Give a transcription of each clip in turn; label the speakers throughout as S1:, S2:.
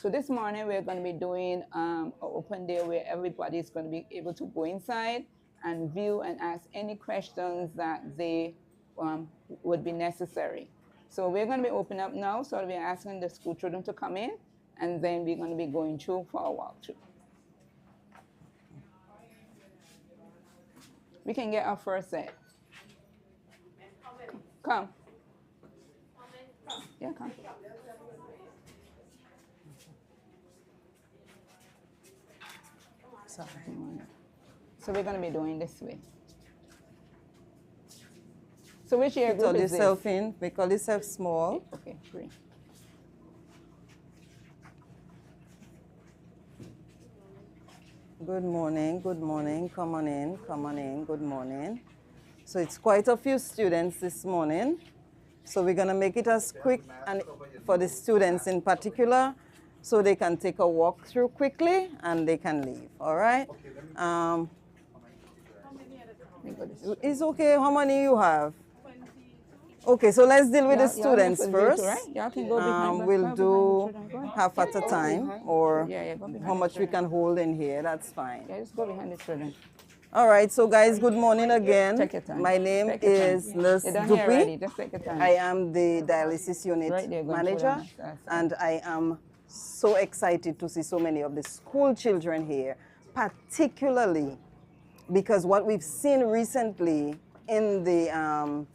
S1: So this morning we're going to be doing an open day where everybody is going to be able to go inside and view and ask any questions that they would be necessary. So we're going to be opening up now. So we're asking the school children to come in, and then we're going to be going through for a walkthrough. We can get our first set. Come. Yeah, come.
S2: Sorry.
S1: So we're going to be doing this way. So which year
S2: Put
S1: group is
S2: yourself
S1: this?
S2: in. Make all yourself small.
S1: Okay, great.
S2: Good morning, good morning. Come on in, come on in. Good morning. So it's quite a few students this morning. So we're going to make it as quick and for the students in particular, so they can take a walk through quickly and they can leave. All right? It's okay. How many you have? Okay, so let's deal with the students first.
S1: Y'all can go behind.
S2: We'll do half at a time, or how much we can hold in here. That's fine.
S1: Yeah, just go behind the children.
S2: All right, so guys, good morning again.
S1: Take your time.
S2: My name is Nurse Dupuy.
S1: Just take your time.
S2: I am the dialysis unit manager, and I am so excited to see so many of the school children here, particularly because what we've seen recently in the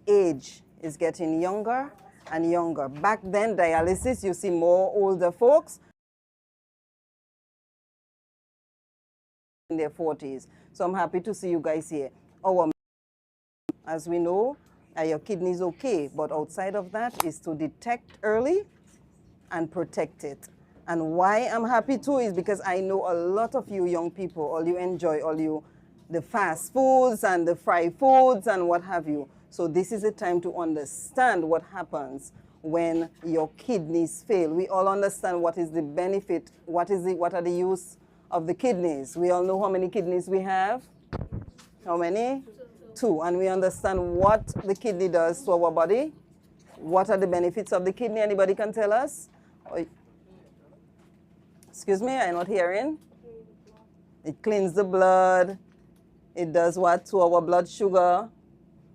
S2: age is getting younger and younger. Back then, dialysis, you see more older folks in their 40s. So I'm happy to see you guys here. As we know, your kidney's okay, but outside of that is to detect early and protect it. And why I'm happy too is because I know a lot of you young people, all you enjoy, the fast foods and the fried foods and what have you. So this is a time to understand what happens when your kidneys fail. We all understand what is the benefit, what are the use of the kidneys. We all know how many kidneys we have. How many? Two. And we understand what the kidney does to our body. What are the benefits of the kidney? Anybody can tell us? Excuse me, I'm not hearing. It cleans the blood. It does what to our blood sugar?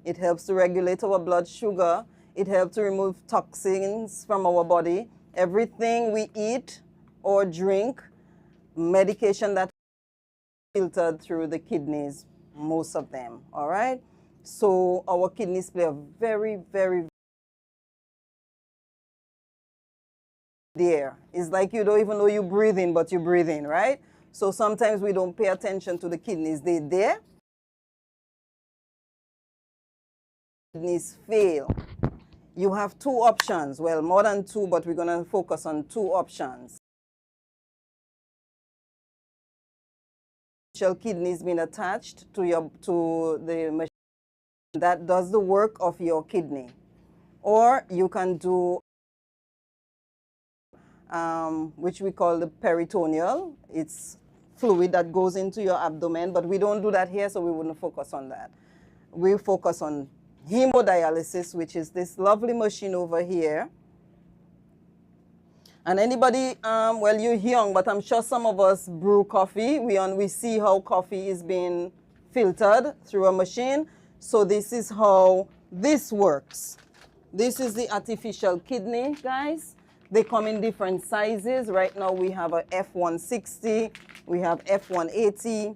S2: It helps to regulate our blood sugar. It helps to remove toxins from our body. Everything we eat or drink, medication that filtered through the kidneys, most of them, all right? So our kidneys play a very, very there. It's like you don't even know you breathe in, but you breathe in, right? So sometimes we don't pay attention to the kidneys. They're there. Kidneys fail. You have two options. Well, more than two, but we're going to focus on two options. Kidneys being attached to the machine that does the work of your kidney. Or you can do which we call the peritoneal. It's fluid that goes into your abdomen, but we don't do that here, so we wouldn't focus on that. We focus on hemodialysis, which is this lovely machine over here. And anybody, well, you're young, but I'm sure some of us brew coffee. We see how coffee is being filtered through a machine. So this is how this works. This is the artificial kidney, guys. They come in different sizes. Right now we have a F160, we have F180,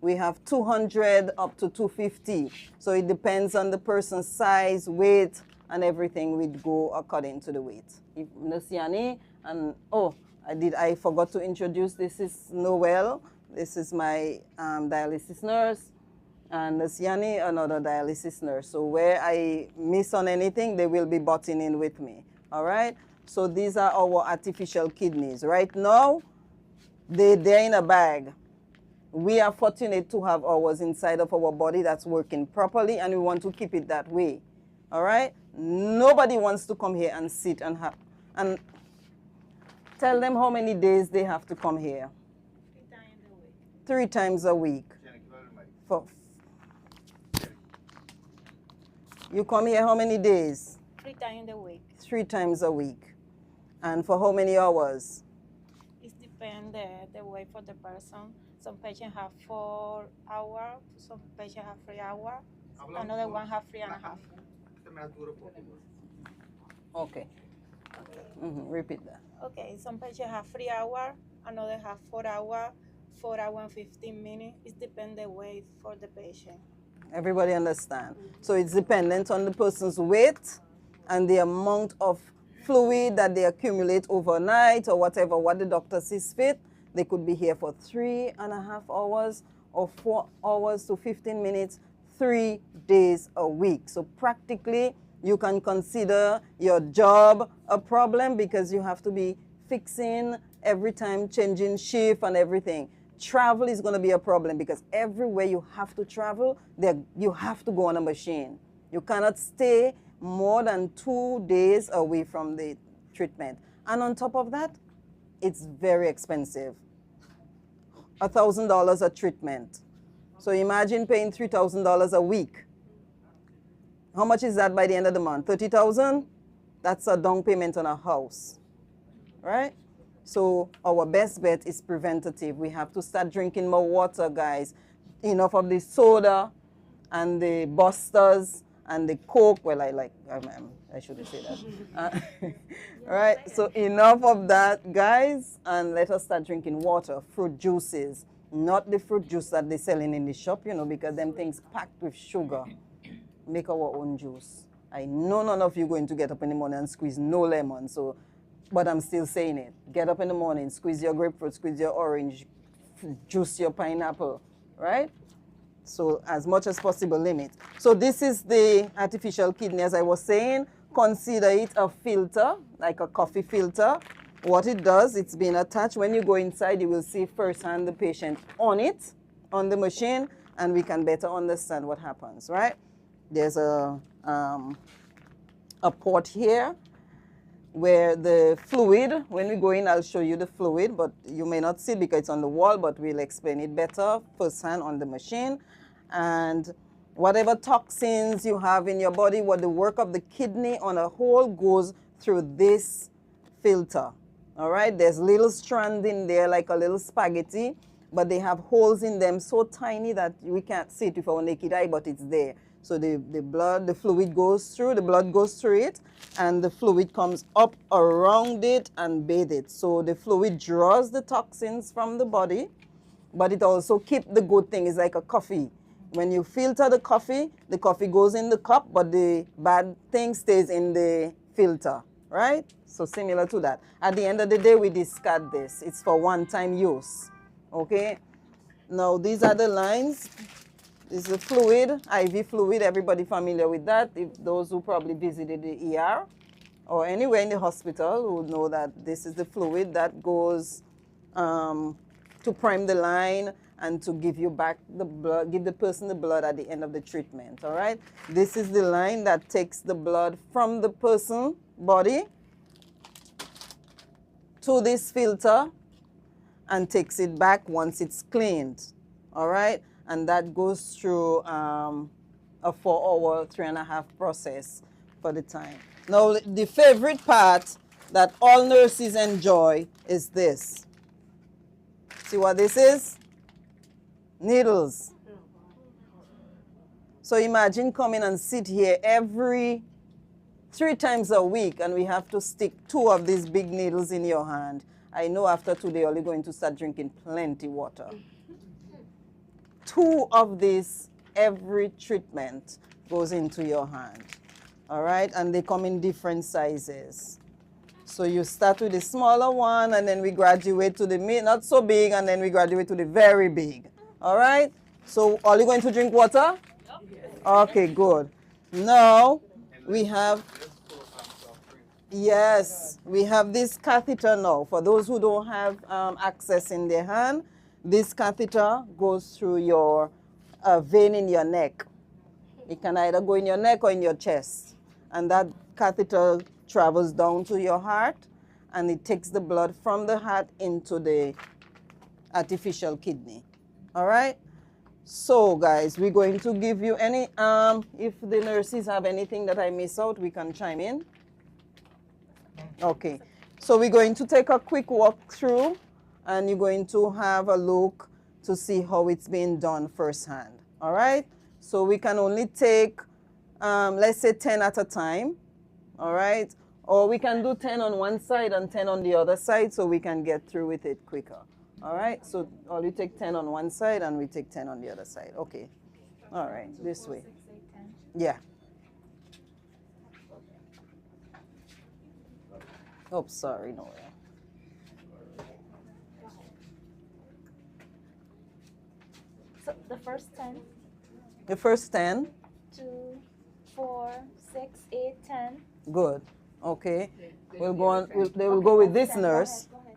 S2: we have 200 up to 250. So it depends on the person's size, weight, and everything would go according to the weight. Nasiani, and I forgot to introduce, this is Noel. This is my dialysis nurse. And Nasiani, another dialysis nurse. So where I miss on anything, they will be butting in with me, all right? So these are our artificial kidneys. Right now, they're in a bag. We are fortunate to have ours inside of our body that's working properly, and we want to keep it that way. All right? Nobody wants to come here and sit and tell them how many days they have to come here. 3 times a week. You come here how many days?
S3: 3 times a week.
S2: 3 times a week. And for how many hours?
S3: It depends the way for the person. Some patients have 4 hours, some patients have 3 hours, another one have 3.5.
S2: Okay. Repeat that.
S3: Okay, some patients have 3 hours, another have 4 hours, 4 hours and 15 minutes. It depends the weight for the patient.
S2: Everybody understand? So it's dependent on the person's weight and the amount of fluid that they accumulate overnight or whatever, what the doctor sees fit. They could be here for 3.5 hours or 4 hours to 15 minutes, 3 days a week. So practically, you can consider your job a problem because you have to be fixing every time, changing shift and everything. Travel is going to be a problem because everywhere you have to travel, you have to go on a machine. You cannot stay more than 2 days away from the treatment. And on top of that, it's very expensive. $1,000 a treatment. So imagine paying $3,000 a week. How much is that by the end of the month? $30,000? That's a down payment on a house, right? So our best bet is preventative. We have to start drinking more water, guys. Enough of the soda and the Busters and the Coke. Well, I shouldn't say that. Right? So enough of that, guys, and let us start drinking water, fruit juices, not the fruit juice that they're selling in the shop, you know, because them things packed with sugar. Make our own juice. I know none of you going to get up in the morning and squeeze no lemon, so, but I'm still saying it. Get up in the morning, squeeze your grapefruit, squeeze your orange, juice your pineapple, right? So as much as possible, limit. So this is the artificial kidney, as I was saying. Consider it a filter, like a coffee filter. What it does, it's been attached. When you go inside, you will see firsthand the patient on it, on the machine, and we can better understand what happens, right? There's a port here where the fluid, when we go in, I'll show you the fluid, but you may not see it because it's on the wall, but we'll explain it better firsthand on the machine. And whatever toxins you have in your body, what the work of the kidney on a whole goes through this filter. All right, there's little strands in there like a little spaghetti, but they have holes in them so tiny that we can't see it with our naked eye, but it's there. So the fluid goes through, the blood goes through it, and the fluid comes up around it and bathe it. So the fluid draws the toxins from the body, but it also keeps the good thing. It's like a coffee. When you filter the coffee goes in the cup, but the bad thing stays in the filter, right? So similar to that. At the end of the day, we discard this. It's for one-time use, okay? Now, these are the lines. This is the fluid, IV fluid. Everybody familiar with that? If those who probably visited the ER or anywhere in the hospital would know that this is the fluid that goes to prime the line and to give you back the blood, give the person the blood at the end of the treatment, all right? This is the line that takes the blood from the person's body to this filter and takes it back once it's cleaned, all right? And that goes through a 4-hour, 3.5 process for the time. Now, the favorite part that all nurses enjoy is this. See what this is? Needles. So imagine coming and sit here every 3 times a week and we have to stick 2 of these big needles in your hand. I know after today you're going to start drinking plenty water. 2 of these every treatment goes into your hand, all right? And they come in different sizes. So you start with the smaller one, and then we graduate to the not so big, and then we graduate to the very big, all right? So are you going to drink water? Okay, good. Now we have, yes, we have this catheter now. For those who don't have access in their hand, this catheter goes through your vein in your neck. It can either go in your neck or in your chest. And that catheter travels down to your heart, and it takes the blood from the heart into the artificial kidney. All right? So, guys, we're going to give you any, if the nurses have anything that I miss out, we can chime in. Okay. So we're going to take a quick walk through and you're going to have a look to see how it's being done firsthand. All right? So we can only take, let's say 10 at a time. All right? Or we can do 10 on one side and 10 on the other side so we can get through with it quicker. All right? So or you take 10 on one side and we take 10 on the other side. Okay. All right. This way. Yeah. Oh, sorry. No.
S3: So the first 10,
S2: The first 10.
S3: 2, 4, 6, 8, 10.
S2: Good. Okay. We'll go on. They will go with this nurse.
S3: Go ahead.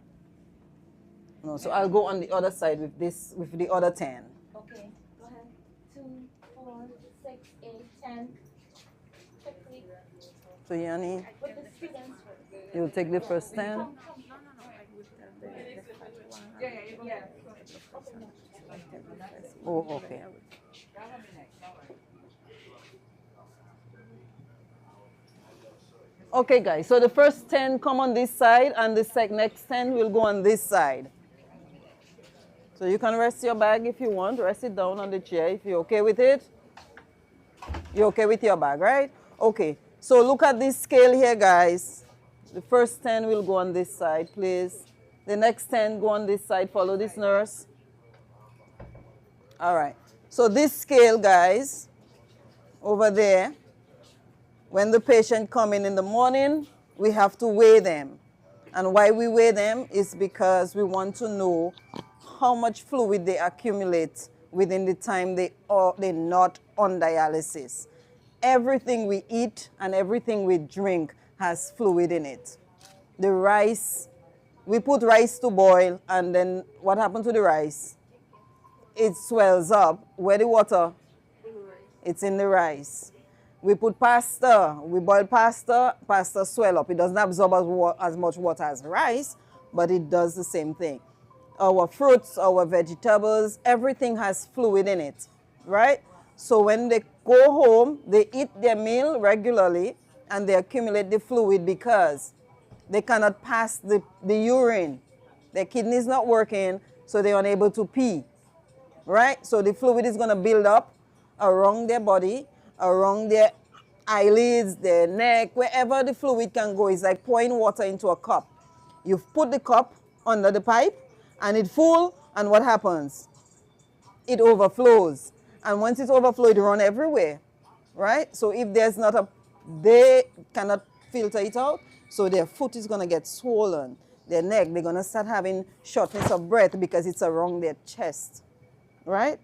S2: No, so I'll go on the other side with this, with the other 10.
S3: Okay, go ahead. 2, 4, 6, 8, 10. Quickly.
S2: So Yanni,
S3: With the students.
S2: you'll take the first 10.
S3: No, I would
S2: Oh, okay. Okay, guys. So the first 10 come on this side, and the next 10 will go on this side. So you can rest your bag if you want. Rest it down on the chair if you're okay with it. You're okay with your bag, right? Okay. So look at this scale here, guys. The first 10 will go on this side, please. The next 10 go on this side. Follow this nurse. All right. So this scale, guys, over there, when the patient come in the morning, we have to weigh them. And why we weigh them is because we want to know how much fluid they accumulate within the time they're not on dialysis. Everything we eat and everything we drink has fluid in it. The rice, we put rice to boil, and then what happened to the rice? It swells up. Where the water? It's in the rice. We put pasta, we boil pasta, pasta swell up. It doesn't absorb as much water as rice, but it does the same thing. Our fruits, our vegetables, everything has fluid in it, right? So when they go home, they eat their meal regularly and they accumulate the fluid because they cannot pass the urine. Their kidney is not working, so they're unable to pee, right? So the fluid is going to build up around their body, around their eyelids, their neck, wherever the fluid can go. It's like pouring water into a cup. You've put the cup under the pipe and it's full, and what happens? It overflows. And once it's overflowed, it runs everywhere, right? So if there's not they cannot filter it out, so their foot is going to get swollen. Their neck, they're going to start having shortness of breath because it's around their chest, right?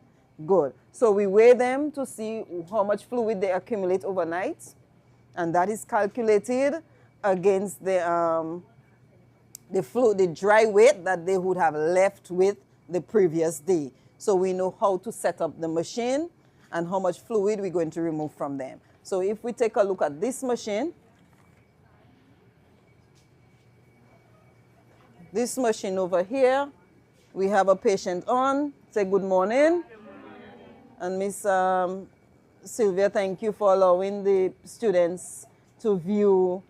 S2: Good. So we weigh them to see how much fluid they accumulate overnight, and that is calculated against the dry weight that they would have left with the previous day. So we know how to set up the machine and how much fluid we're going to remove from them. So if we take a look at this machine over here, we have a patient on. Say good morning. And Miss Sylvia, thank you for allowing the students to view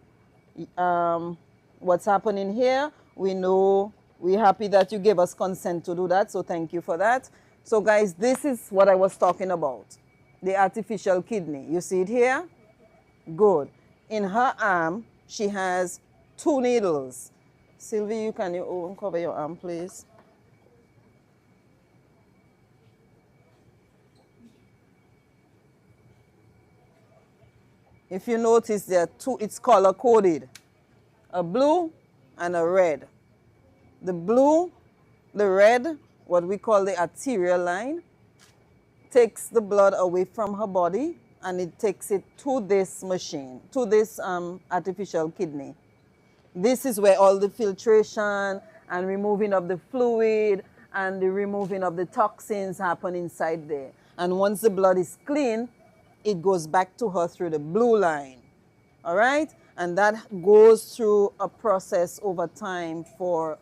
S2: what's happening here. We know, we're happy that you gave us consent to do that, so thank you for that. So guys, this is what I was talking about, the artificial kidney. You see it here? Good. In her arm, she has 2 needles. Sylvia, can you cover your arm, please? If you notice, there are 2, it's color-coded, a blue and a red. The blue, the red, what we call the arterial line, takes the blood away from her body and it takes it to this machine, to this artificial kidney. This is where all the filtration and removing of the fluid and the removing of the toxins happen inside there. And once the blood is clean, it goes back to her through the blue line, all right? And that goes through a process over time for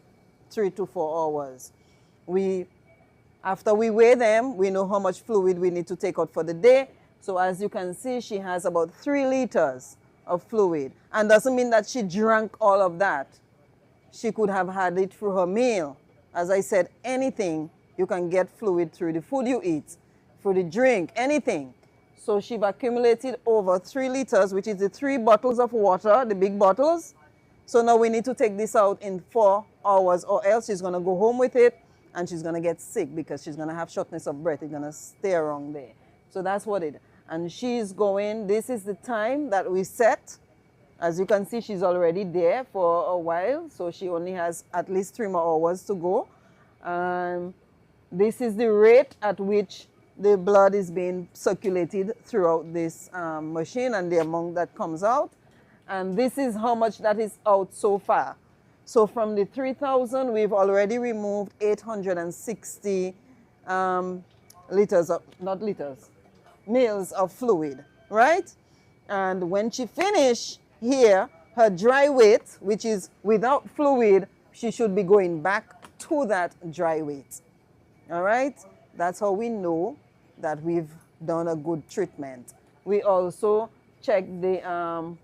S2: 3 to 4 hours. After we weigh them, we know how much fluid we need to take out for the day. So as you can see, she has about 3 liters of fluid. And doesn't mean that she drank all of that. she could have had it through her meal. As I said, anything, you can get fluid through the food you eat, through the drink, anything. So she've accumulated over 3 liters, which is the 3 bottles of water, the big bottles. So now we need to take this out in 4 hours, or else she's gonna go home with it and she's gonna get sick because she's gonna have shortness of breath. It's gonna stay around there. So that's what it, and she's going, this is the time that we set. As you can see, she's already there for a while, so she only has at least 3 more hours to go. This is the rate at which the blood is being circulated throughout this machine and the amount that comes out. And this is how much that is out so far. So from the 3,000, we've already removed 860 liters of, not liters, mils of fluid, right? And when she finish here, her dry weight, which is without fluid, she should be going back to that dry weight. All right? That's how we know that we've done a good treatment. We also check the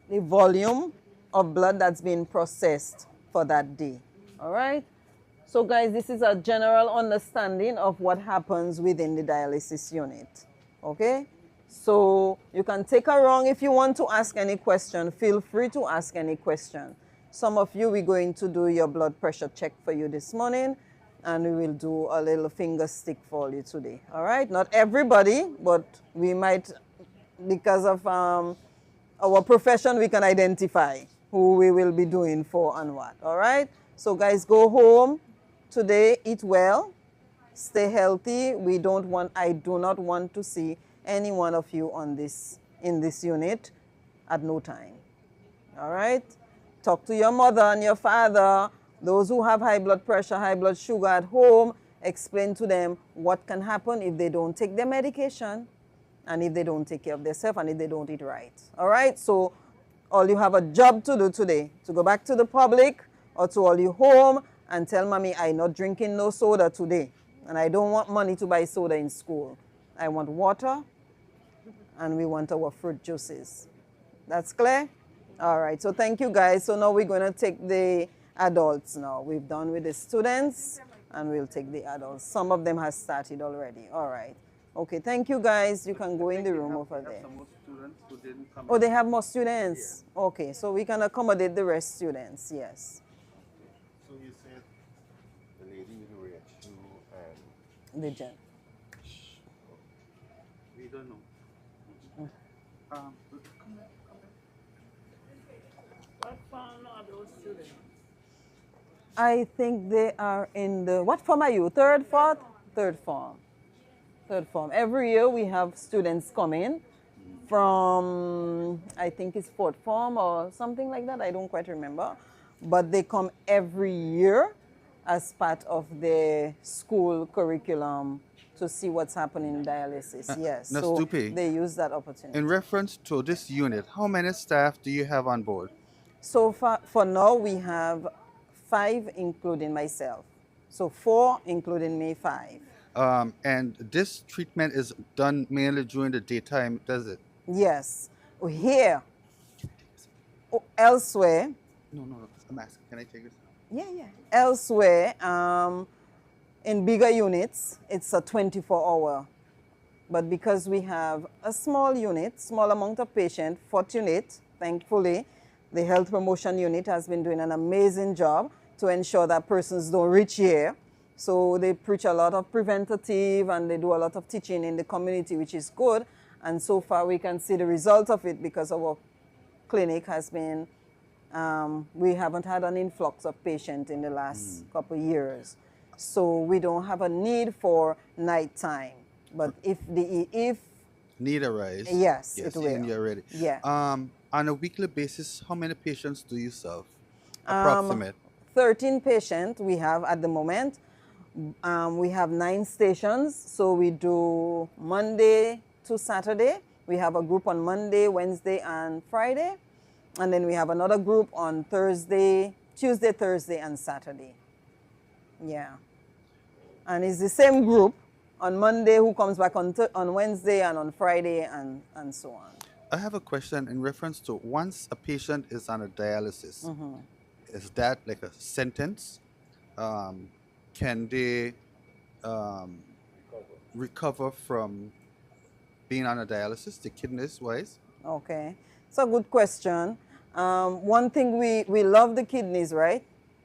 S2: volume of blood that's been processed for that day. All right? So guys, this is a general understanding of what happens within the dialysis unit. Okay? So you can take her wrong if you want to ask any question. Feel free to ask any question. Some of you, we're going to do your blood pressure check for you this morning, and we will do a little finger stick for you today. All right? Not everybody, but we might, because of our profession, we can identify who we will be doing for and what. All right? So guys, go home today, eat well, stay healthy. I do not want to see any one of you on this, in this unit at no time. All right? Talk to your mother and your father, those who have high blood pressure, high blood sugar at home. Explain to them what can happen if they don't take their medication and if they don't take care of themselves and if they don't eat right. All right? So all you have a job to do today, to go back to the public or to all you home and tell mommy, I'm not drinking no soda today. And I don't want money to buy soda in school. I want water and we want our fruit juices. That's clear? All right, so thank you guys. So now we're gonna take the adults now. We've done with the students and we'll take the adults. Some of them have started already. All right. Okay, thank you guys. You can go in the room over there.
S4: Some more students who didn't come.
S2: Oh, they have more students? Yeah. Okay, so we can accommodate the rest students, yes.
S4: So you said the lady with the red shoe and...
S2: The gent.
S4: We don't know.
S5: What form are those students?
S2: I think they are in the, what form are you? Third, fourth? Third form. Third form. Every year we have students coming from, I think it's fourth form or something like that. I don't quite remember. But they come every year as part of the school curriculum to see what's happening in dialysis. Yes.
S4: Ms.
S2: So
S4: Dupe,
S2: they use that opportunity.
S4: in reference to this unit, how many staff do you have on board?
S2: So for now, we have 5, including myself. So 4, including me, 5.
S4: And this treatment is done mainly during the daytime, does it?
S2: Yes. Here, elsewhere.
S4: No, I'm asking. Can I take this?
S2: Yeah. Elsewhere, in bigger units, it's a 24-hour. But because we have a small unit, small amount of patients, fortunate, thankfully, the health promotion unit has been doing an amazing job to ensure that persons don't reach here. So they preach a lot of preventative and they do a lot of teaching in the community, which is good. And so far we can see the result of it because our clinic has been, we haven't had an influx of patients in the last couple of years. So we don't have a need for nighttime. But if
S4: Need arise?
S2: Yes, it will.
S4: And you're ready.
S2: Yeah.
S4: On a weekly basis, how many patients do you serve? Approximate.
S2: 13 patients we have at the moment. We have 9 stations, so we do Monday to Saturday. We have a group on Monday, Wednesday, and Friday. And then we have another group on Tuesday, Thursday, and Saturday. Yeah. And it's the same group on Monday who comes back on Wednesday and on Friday and so on.
S4: I have a question in reference to once a patient is on a dialysis,
S6: is that like a sentence? Can they recover from being on a dialysis, the kidneys wise?
S2: Okay, it's a good question. One thing, we love the kidneys, right?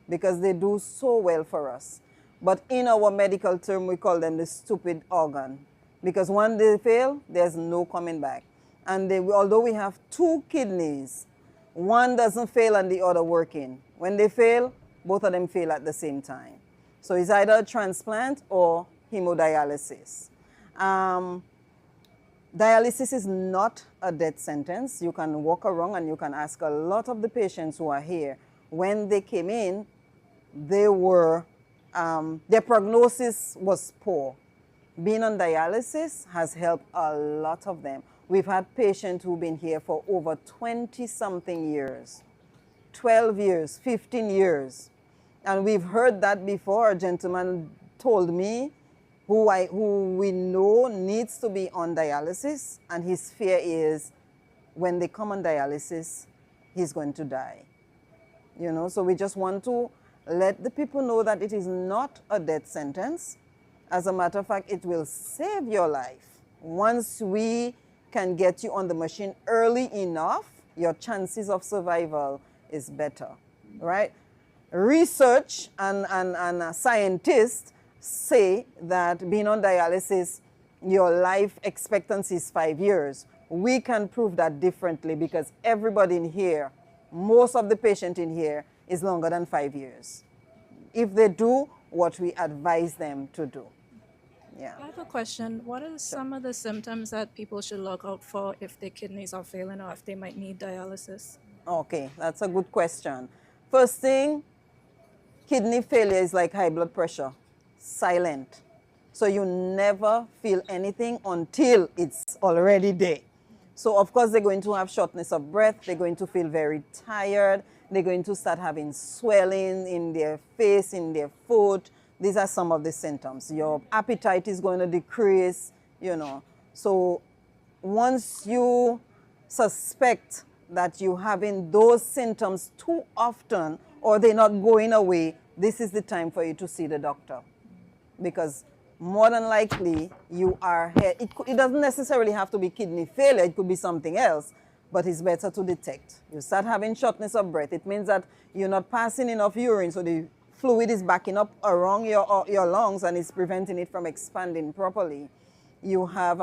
S2: Because they do so well for us. But in our medical term, we call them the stupid organ. Because when they fail, there's no coming back. And although we have two kidneys, one doesn't fail and the other working. When they fail, both of them fail at the same time. So it's either a transplant or hemodialysis. Dialysis is not a death sentence. You can walk around and you can ask a lot of the patients who are here. When they came in, they were, their prognosis was poor. Being on dialysis has helped a lot of them. We've had patients who've been here for over 20-something years, 12 years, 15 years. And we've heard that before. A gentleman told me who we know needs to be on dialysis, and his fear is when they come on dialysis, he's going to die. You know, so we just want to let the people know that it is not a death sentence. As a matter of fact, it will save your life. Once we can get you on the machine early enough, your chances of survival is better, right? Research and scientists say that being on dialysis, your life expectancy is 5 years. We can prove that differently because everybody in here, most of the patient in here is longer than 5 years. If they do what we advise them to do. Yeah.
S7: I have a question. What are some of the symptoms that people should look out for if their kidneys are failing or if they might need dialysis?
S2: Okay, that's a good question. First thing, kidney failure is like high blood pressure, silent. So you never feel anything until it's already there. So of course they're going to have shortness of breath, they're going to feel very tired, they're going to start having swelling in their face, in their foot. These are some of the symptoms. Your appetite is going to decrease, you know. So once you suspect that you're having those symptoms too often or they're not going away, this is the time for you to see the doctor. Because more than likely you are, it doesn't necessarily have to be kidney failure, it could be something else, but it's better to detect. You start having shortness of breath, it means that you're not passing enough urine, so the fluid is backing up around your lungs and it's preventing it from expanding properly. You have,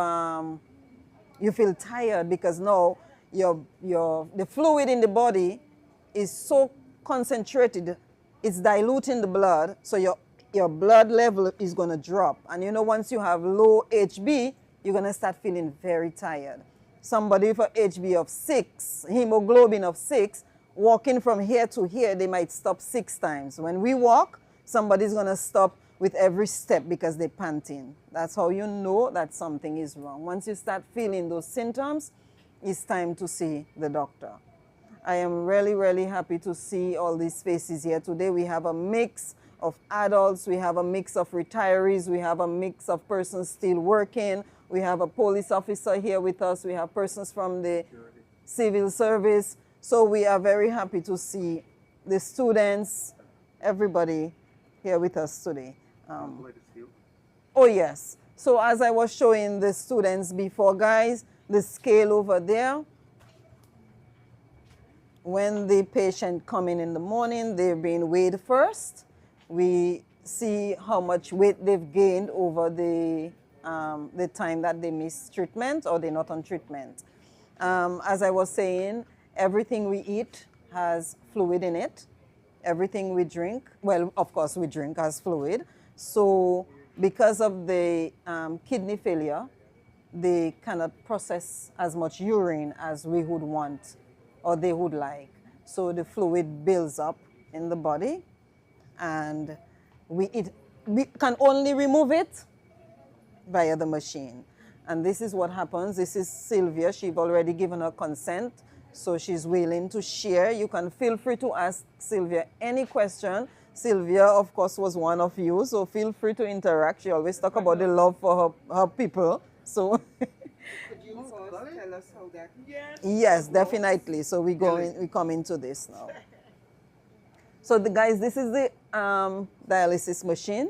S2: you feel tired because now the fluid in the body is so concentrated, it's diluting the blood, so your blood level is going to drop. And you know, once you have low HB, you're going to start feeling very tired. Somebody with a HB of 6, hemoglobin of 6, walking from here to here, they might stop 6 times. When we walk, somebody's going to stop with every step because they're panting. That's how you know that something is wrong. Once you start feeling those symptoms, it's time to see the doctor. I am really, really happy to see all these faces here today. We have a mix of adults, we have a mix of retirees, we have a mix of persons still working, we have a police officer here with us, we have persons from the civil service. So we are very happy to see the students, everybody here with us today. Oh yes, so as I was showing the students before, guys, the scale over there, when the patient come in the morning, they're being weighed first. We see how much weight they've gained over the time that they miss treatment or they're not on treatment. As I was saying, everything we eat has fluid in it. Everything we drink, well, of course we drink has fluid. So because of the kidney failure, they cannot process as much urine as we would want or they would like. So the fluid builds up in the body and we can only remove it via the machine. And this is what happens. This is Sylvia. She's already given her consent, so she's willing to share. You can feel free to ask Sylvia any question. Sylvia, of course, was one of you, so feel free to interact. She always talk about the love for her people. So
S1: Could you first tell us how that?
S5: Yes.
S2: yes, definitely. So we come into this now. So the guys, this is the dialysis machine.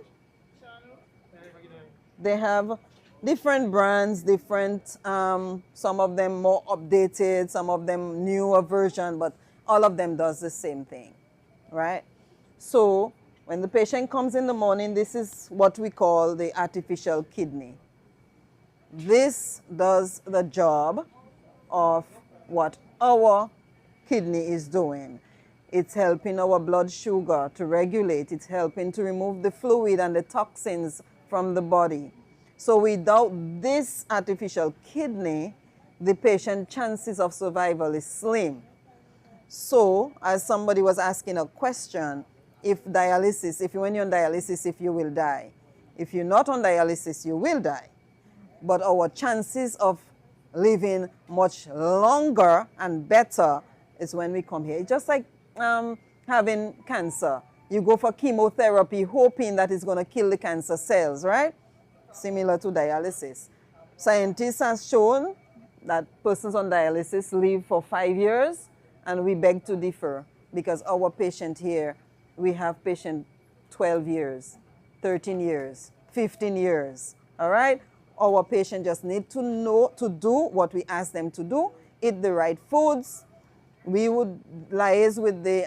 S2: They have different brands, different, some of them more updated, some of them newer version, but all of them does the same thing, right? So when the patient comes in the morning, this is what we call the artificial kidney. This does the job of what our kidney is doing. It's helping our blood sugar to regulate. It's helping to remove the fluid and the toxins from the body. So without this artificial kidney, the patient's chances of survival is slim. So, as somebody was asking a question, if when you're on dialysis, if you will die. If you're not on dialysis, you will die. But our chances of living much longer and better is when we come here. It's just like having cancer. You go for chemotherapy hoping that it's going to kill the cancer cells, right? Similar to dialysis. Scientists have shown that persons on dialysis live for 5 years, and we beg to differ because our patient here, we have patient 12 years, 13 years, 15 years, all right? Our patient just need to know to do what we ask them to do, eat the right foods. We would liaise with the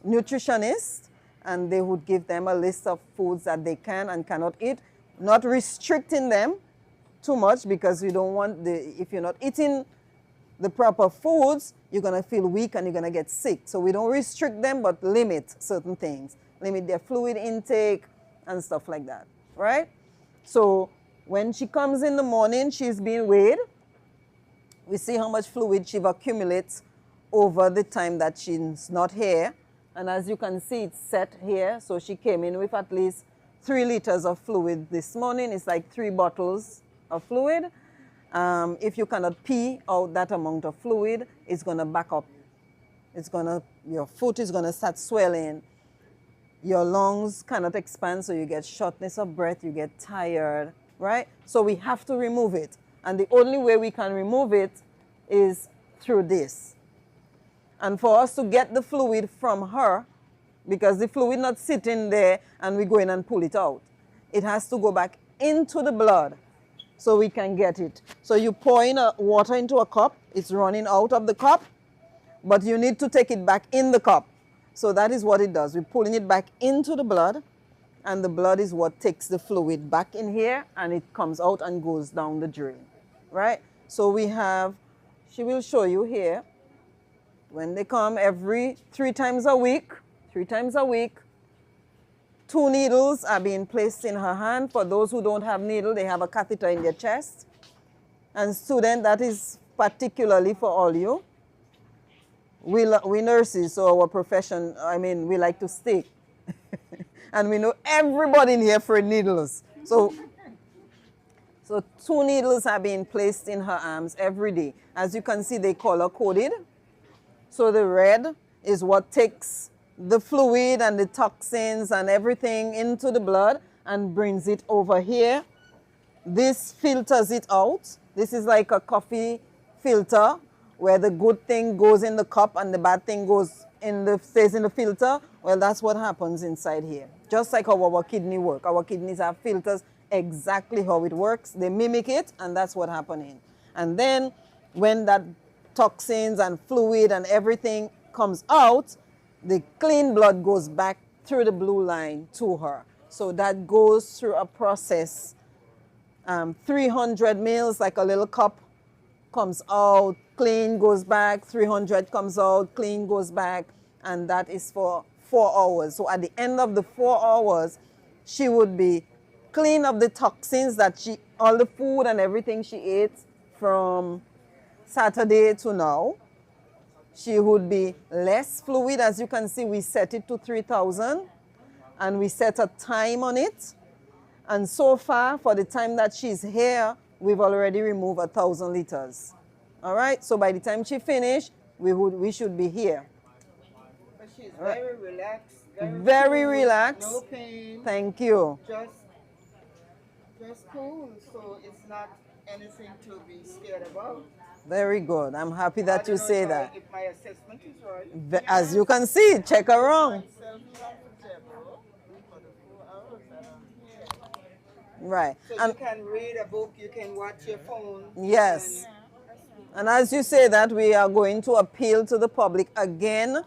S2: nutritionist, and they would give them a list of foods that they can and cannot eat, not restricting them too much because you don't want if you're not eating the proper foods, you're going to feel weak and you're going to get sick. So we don't restrict them, but limit certain things. Limit their fluid intake and stuff like that, right? So when she comes in the morning, she's being weighed. We see how much fluid she accumulates over the time that she's not here. And as you can see, it's set here. So she came in with at least 3 liters of fluid this morning. It's like 3 bottles of fluid. If you cannot pee out that amount of fluid, it's going to back up. Your foot is going to start swelling. Your lungs cannot expand, so you get shortness of breath, you get tired, right? So we have to remove it. And the only way we can remove it is through this. And for us to get the fluid from her, because the fluid not sitting there and we go in and pull it out, it has to go back into the blood so we can get it. So you pour in water into a cup, it's running out of the cup, but you need to take it back in the cup. So that is what it does. We're pulling it back into the blood, and the blood is what takes the fluid back in here, and it comes out and goes down the drain, right? So we have, she will show you here, when they come every 3 times a week, 2 needles are being placed in her hand. For those who don't have needle, they have a catheter in their chest. And student, that is particularly for all you. We nurses, so our profession, we like to stick. And we know everybody in here afraid needles. So 2 needles are being placed in her arms every day. As you can see, they color-coded. So the red is what takes the fluid and the toxins and everything into the blood and brings it over here. This filters it out. This is like a coffee filter where the good thing goes in the cup and the bad thing stays in the filter. Well, that's what happens inside here. Just like how our kidney work. Our kidneys have filters exactly how it works. They mimic it, and that's what's happening. And then when that toxins and fluid and everything comes out, the clean blood goes back through the blue line to her. So that goes through a process. 300 mils, like a little cup, comes out, clean, goes back, 300 comes out, clean, goes back, and that is for 4 hours. So at the end of the 4 hours, she would be clean of the toxins that all the food and everything she ate from Saturday to now. She would be less fluid. As you can see, we set it to 3,000 and we set a time on it. And so far, for the time that she's here, we've already removed 1,000 liters. All right, so by the time she finished, we should be here.
S8: But she's very relaxed.
S2: Very
S8: cool,
S2: relaxed.
S8: No pain.
S2: Thank you.
S8: Just cool. So it's not anything to be scared about.
S2: Very good. I'm happy that you say that.
S8: If my assessment is right.
S2: As you can see, check her wrong.
S8: Self-comfortable for the 4 hours that I'm here.
S2: Right.
S8: So
S2: And
S8: you can read a book, you can watch your phone.
S2: yes. And as you say that, we are going to appeal to the public again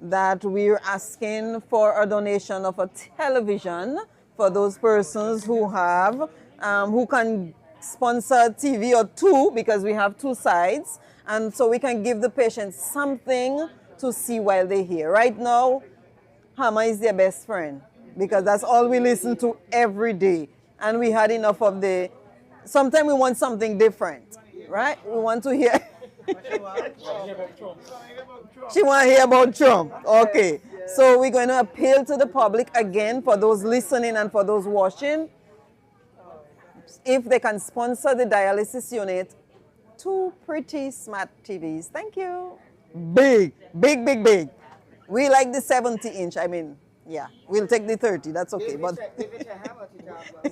S2: that we're asking for a donation of a television for those persons who have, who can sponsor TV or two, because we have two sides. And so we can give the patients something to see while they're here. Right now, Hammer is their best friend because that's all we listen to every day. And we had enough of the, sometimes we want something different, right? We want to hear. She want to hear about Trump. Okay. So we're going to appeal to the public again for those listening and for those watching. If they can sponsor the dialysis unit, 2 pretty smart TVs. Thank you. Big, big, big, big. We like the 70-inch. I mean, yeah, we'll take the 30. That's okay. But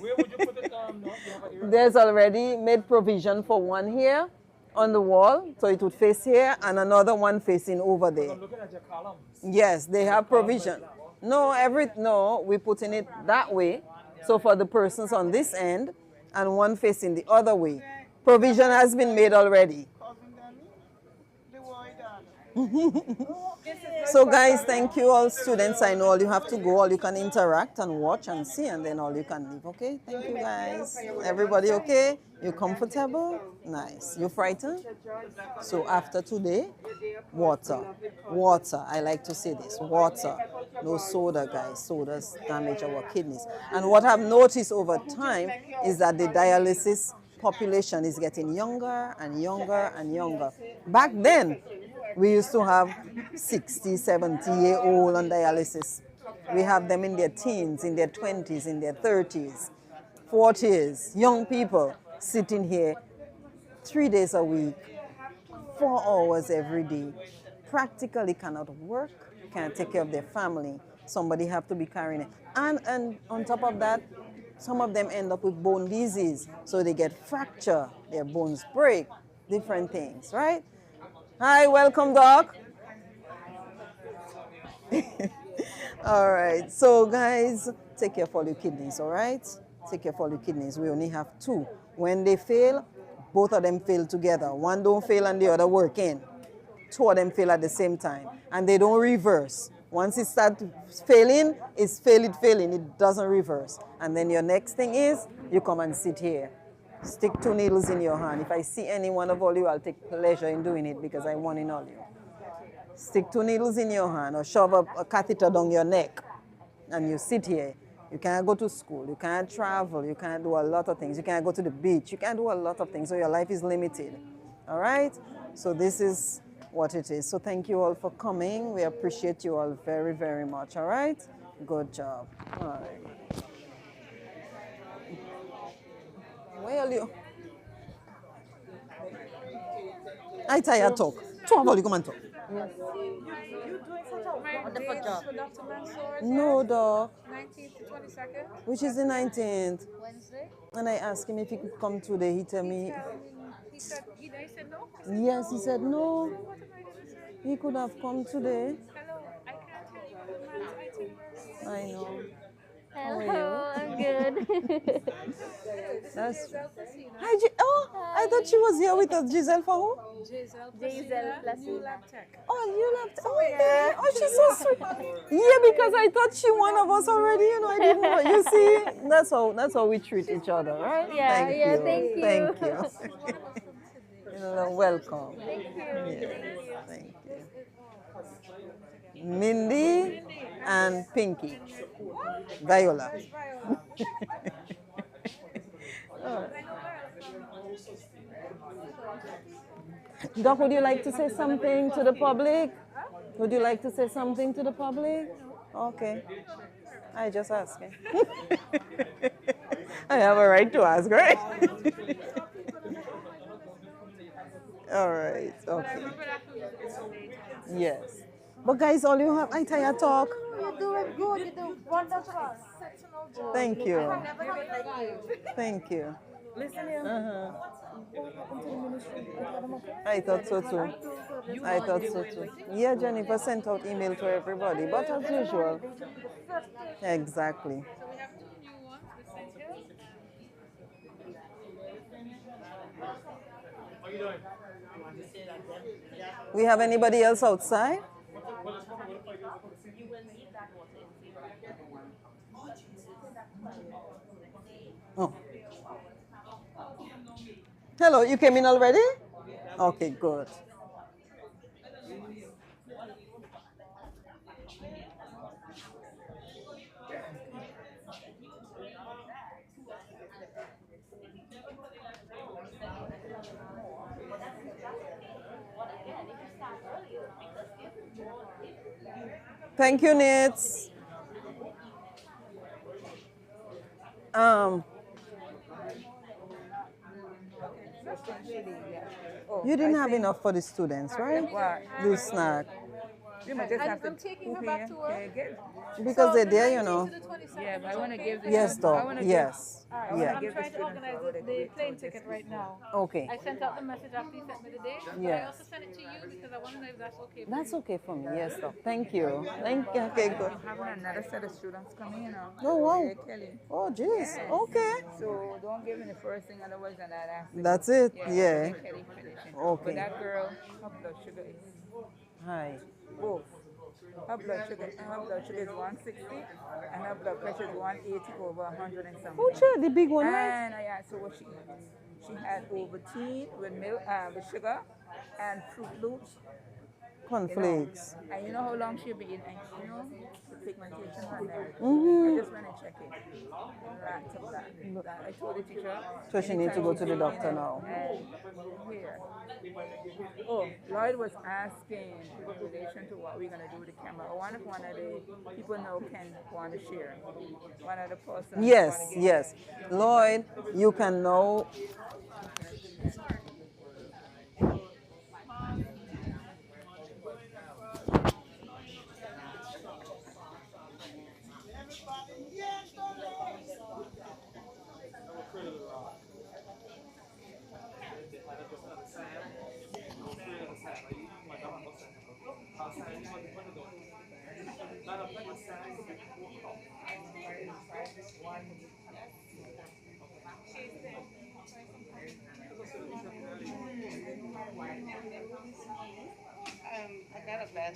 S5: Where would you put it? No, you have a
S2: there's already made provision for one here on the wall, so it would face here, and another one facing over there.
S5: I'm looking at your columns.
S2: Yes, they have provision. No, we're putting it that way. So for the persons on this end and one facing the other way. Provision has been made already. So guys, thank you all students. I know all you have to go, all you can interact and watch and see, and then all you can leave, okay? Thank you guys. Everybody okay? You comfortable? Nice. You frightened? So after today, water. Water. I like to say this. Water. No soda, guys. Sodas damage our kidneys. And what I've noticed over time is that the dialysis population is getting younger and younger and younger. Back then, we used to have 60, 70-year-old on dialysis. We have them in their teens, in their 20s, in their 30s, 40s, young people sitting here 3 days a week, 4 hours every day, practically cannot work, can't take care of their family. Somebody have to be carrying it. And on top of that, some of them end up with bone disease. So they get fracture, their bones break, different things, right? Hi, welcome, Doc. All right, so guys, take care of all your kidneys, all right? Take care of all your kidneys. We only have 2. When they fail, both of them fail together. One don't fail and the other work in. 2 of them fail at the same time. And they don't reverse. Once it starts failing, it's failing. It doesn't reverse. And then your next thing is, you come and sit here. Stick 2 needles in your hand. If I see any one of all you, I'll take pleasure in doing it because I want in all you. Stick 2 needles in your hand or shove a catheter down your neck and you sit here. You can't go to school, you can't travel, you can't do a lot of things. You can't go to the beach, you can't do a lot of things, so your life is limited. All right? So this is what it is. So thank you all for coming. We appreciate you all very, very much. All right? Good job. All right. Where are you? I tired talk. 2 of all you come and talk. Yes.
S7: Wonderful job. Dr. Mansour,
S2: No, Doc.
S7: 19th to 22nd,
S2: Which is the 19th.
S7: Wednesday.
S2: And I asked him if he could come today. He told me,
S7: He said no.
S2: yes, he said no.
S7: What am I going to say?
S2: He could have come today.
S7: Hello, I can't tell you the man's itinerary.
S2: I know.
S9: Hello, I'm good.
S2: That's. Hi, oh, I thought she was here with us. Giselle for who?
S7: Giselle
S9: Placina,
S7: Placina, New Lab Tech.
S2: Oh, you left. Oh, okay. Oh, she's so sweet. Yeah, because I thought she one of us already. You know, I didn't know. You see, that's how we treat each other, right?
S9: Yeah,
S2: thank
S9: yeah,
S2: you.
S9: thank you.
S2: Thank you. Welcome.
S9: Thank you.
S2: Yes, thank you. Mindy and Pinky. Viola. Doc, would you like to say something to the public? Would you like to say something to the public? Okay. I just asking. I have a right to ask, right? All right. Okay. Yes. But guys, all you have, I tired talk.
S9: You're doing good. You're doing wonderful.
S2: Thank you. Thank you.
S8: Listen here. What happened to the ministry? I got them okay.
S2: I thought so too. I thought so too. Yeah, Jennifer sent out email to everybody, but as usual. Exactly.
S7: So we have 2 new ones with sent here.
S2: We have anybody else outside? Oh. Hello, you came in already? Okay, good. Thank you, Nits. You didn't have enough for the students, right?
S1: What?
S2: The snack.
S1: We might just have to
S7: I'm taking her
S1: cook
S7: back
S1: here.
S7: to work.
S2: Because they're there, you know.
S1: Yeah, but I want to give the
S2: Yes,
S1: I
S2: dog.
S1: wanna
S2: Yes.
S1: wanna
S2: Yeah.
S1: give
S7: I'm trying to
S1: students
S7: organize
S1: all
S7: the plane ticket right now.
S2: Okay.
S7: I sent out the message after you sent me the date. But I
S2: Yes.
S7: also sent it to you because I want to know if that's okay.
S2: That's okay for me. Yes, doc. Thank you. Thank you. Okay, good.
S1: I'm having another set of students coming, you know.
S2: Oh, wow.
S1: Yeah, Kelly.
S2: Oh, jeez.
S1: Yes.
S2: Okay.
S1: So don't give me the first thing, otherwise than that after.
S2: That's it.
S1: Yeah.
S2: Yeah.
S1: let Kelly finish it.
S2: Okay.
S1: But that girl, her blood sugar is
S2: Hi.
S1: both. Her blood sugar is 160, and her blood pressure is 180 over 100 and something.
S2: Oh, sure. The big one, right?
S1: And I asked her what she eats. She had Ovaltine with milk, with sugar, and Fruit Loops.
S2: Cornflakes.
S1: And you know how long she'll be in, and you know, to take medication on that.
S2: Mhm.
S1: I just went and checked it. Lots of that. I told the teacher.
S2: So she needs to go to the
S1: anytime
S2: doctor now.
S1: And here. Oh, Lloyd was asking in relation to what we're gonna do with the camera. I wonder if one of the people know can want to share. One of the persons.
S2: Yes,
S1: wanna give
S2: yes. Lloyd, you can know.
S8: I got a bad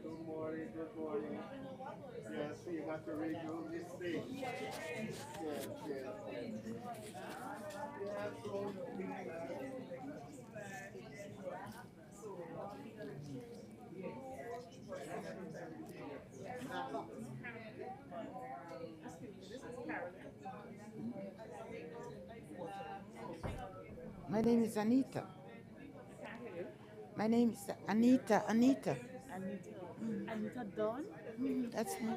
S4: Good morning, good morning. Yes, you got to redo this thing. Yes, yes.
S8: My name is Anita. My name is Anita.
S10: Anita Dawn?
S8: That's me.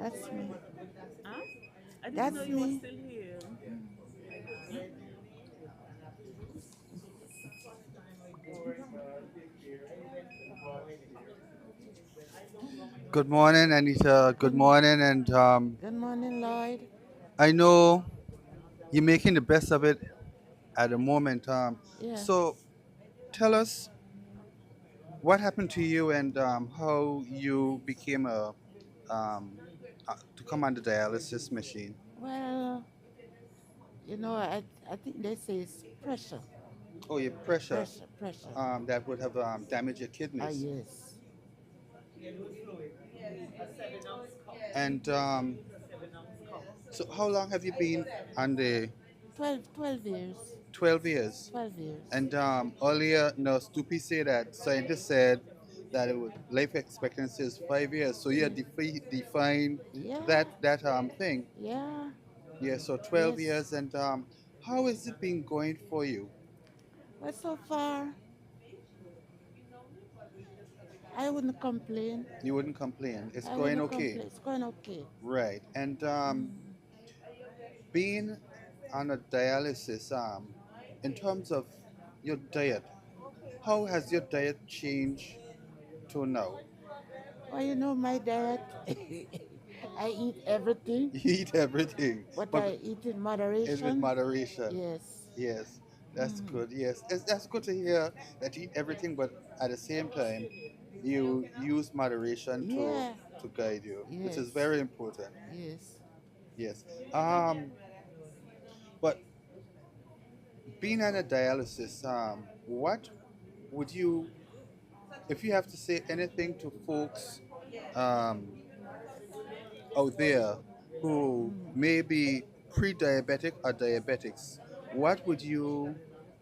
S8: That's me.
S10: Huh? I didn't
S8: That's
S10: know you were
S8: me.
S10: still here.
S6: Good morning, Anita. Good morning, and
S8: Good morning, Lloyd.
S6: I know you're making the best of it at the moment.
S8: Yeah.
S6: So, tell us what happened to you and how you became to come on the dialysis machine.
S8: Well, I think they say it's pressure.
S6: Oh, your pressure.
S8: Pressure.
S6: That would have damaged your kidneys.
S8: Yes.
S6: And so, how long have you been on the
S8: 12 years.
S6: 12 years?
S8: 12 years.
S6: And earlier, Nurse Tupi said that scientists said that life expectancy is 5 years. So you define
S8: Yeah.
S6: that thing.
S8: Yeah.
S6: Yeah. So 12
S8: Yes.
S6: years, and how has it been going for you?
S8: Well, so far, I wouldn't complain.
S6: You wouldn't complain. It's
S8: I
S6: going
S8: wouldn't
S6: okay.
S8: complain. It's going okay.
S6: Right. And being on a dialysis, in terms of your diet, how has your diet changed to now?
S8: Well, you know, my diet, I eat everything,
S6: You eat everything,
S8: but
S6: but
S8: I eat in
S6: it's with
S8: moderation.
S6: moderation.
S8: Yes.
S6: Yes, that's good. Yes, that's good to hear that you eat everything, but at the same time, you use moderation
S8: Yeah.
S6: to guide you, which is
S8: Yes.
S6: very important.
S8: Yes.
S6: Yes. But being on a dialysis, what would you, if you have to say anything to folks um, out there who may be pre-diabetic or diabetics, what would you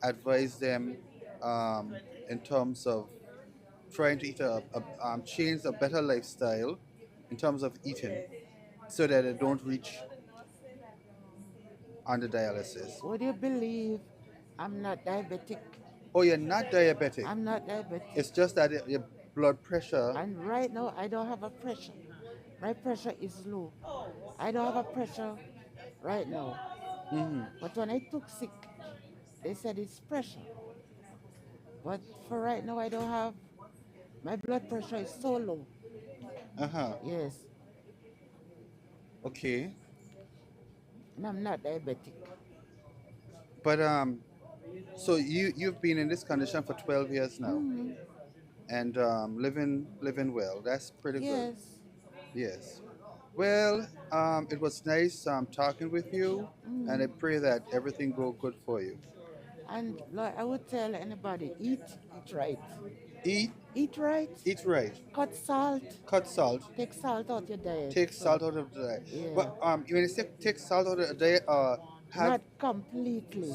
S6: advise them um, in terms of trying to change a better lifestyle in terms of eating so that they don't reach under dialysis?
S8: Would you believe I'm not diabetic?
S6: Oh, you're not diabetic.
S8: I'm not diabetic.
S6: It's just that your blood pressure.
S8: And right now, I don't have a pressure. My pressure is low. I don't have a pressure right now.
S6: Mhm.
S8: But when I took sick, they said it's pressure. But for right now, I don't have. My blood pressure is so low.
S6: Uh-huh.
S8: Yes.
S6: Okay.
S8: And I'm not diabetic.
S6: But so you've been in this condition for 12 years now,
S8: Mhm.
S6: and living well. That's pretty good.
S8: Yes.
S6: Yes. Well, it was nice talking with you, and I pray that everything go good for you.
S8: And like I would tell anybody, eat right.
S6: Eat
S8: Eat right.
S6: eat right.
S8: Cut salt.
S6: Cut salt.
S8: Take salt out your diet.
S6: Take
S8: So,
S6: salt out of the diet.
S8: Yeah.
S6: But when you say take salt out of the diet, have
S8: Not completely.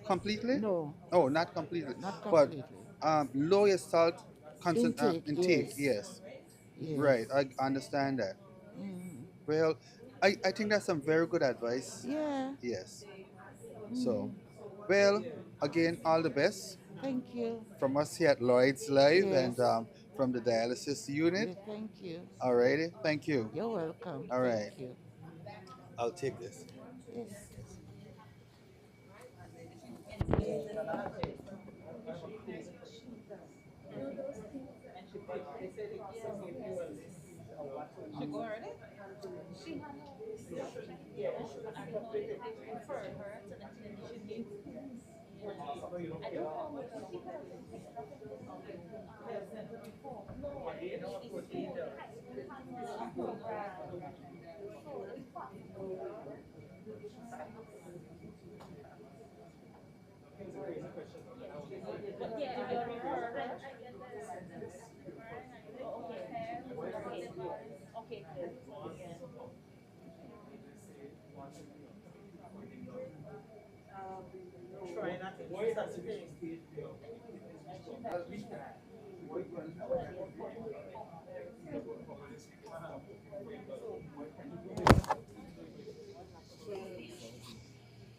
S6: completely?
S8: No.
S6: Oh, not completely.
S8: Not
S6: But
S8: completely.
S6: lower your salt
S8: Intake,
S6: Yes.
S8: Yes.
S6: Right. I understand that.
S8: Mhm.
S6: Well, I think that's some very good advice.
S8: Yeah.
S6: Yes. So, well, again, all the best
S8: Thank you.
S6: from us here at Lloyd's Live
S8: Yes.
S6: and from the dialysis unit.
S8: Yeah, thank you.
S6: Alrighty. Thank you.
S8: You're welcome.
S6: All right.
S8: Thank you.
S6: I'll take this.
S8: Yes.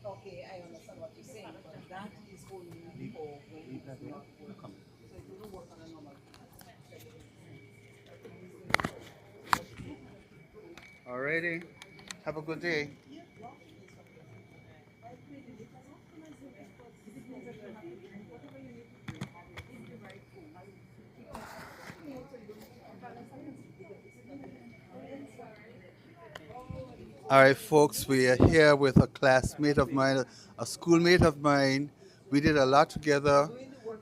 S11: Okay, I understand what you're saying, but that is only for when you so it doesn't work on a normal.
S6: Alrighty. Have a good day. All right, folks, we are here with a classmate of mine, a schoolmate of mine. We did a lot together,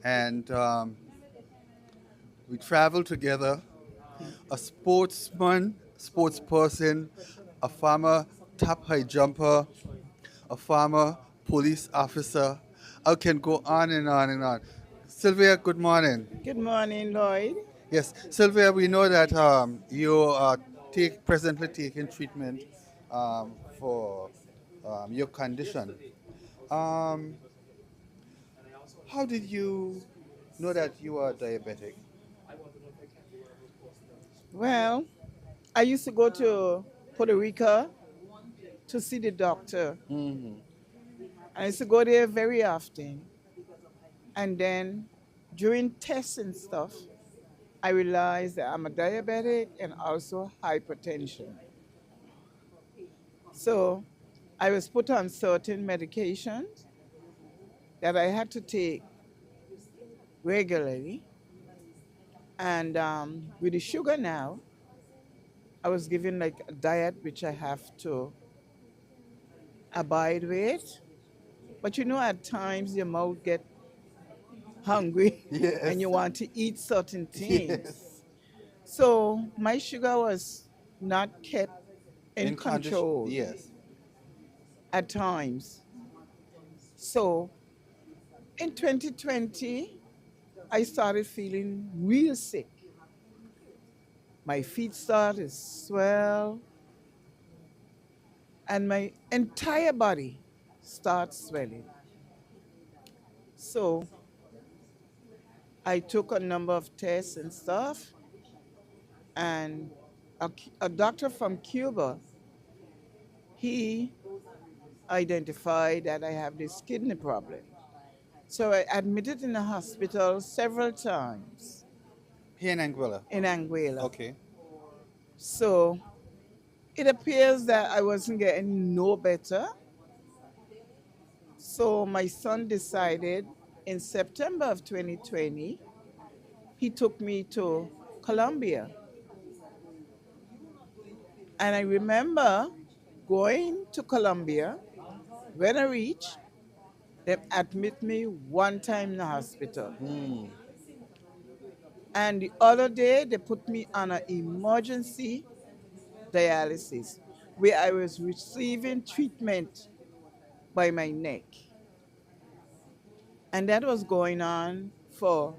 S6: and we traveled together. A sportsman, sportsperson, a farmer top high jumper, a farmer police officer, I can go on and on and on. Sylvia, good morning.
S12: Good morning, Lloyd.
S6: Yes, Sylvia, we know that you are presently taking treatment for your condition. Um, how did you know that you are diabetic?
S12: Well, I used to go to Puerto Rico to see the doctor.
S6: Hmm.
S12: I used to go there very often. And then during tests and stuff, I realized that I'm a diabetic and also hypertension. So I was put on certain medications that I had to take regularly. And with the sugar now, I was given like a diet which I have to abide with. But you know, at times your mouth get hungry
S6: Yes.
S12: and you want to eat certain things.
S6: Yes.
S12: So my sugar was not kept in control
S6: Yes.
S12: at times. So in 2020, I started feeling real sick. My feet started to swell and my entire body starts swelling. So I took a number of tests and stuff, and a doctor from Cuba, he identified that I have this kidney problem. So I admitted in the hospital several times
S6: Here in Anguilla.
S12: in Anguilla.
S6: Okay.
S12: So it appears that I wasn't getting no better. So my son decided in September of 2020, he took me to Colombia. And I remember going to Colombia. When I reached, they admit me one time in the hospital.
S6: Mm.
S12: And the other day, they put me on an emergency dialysis where I was receiving treatment by my neck. And that was going on for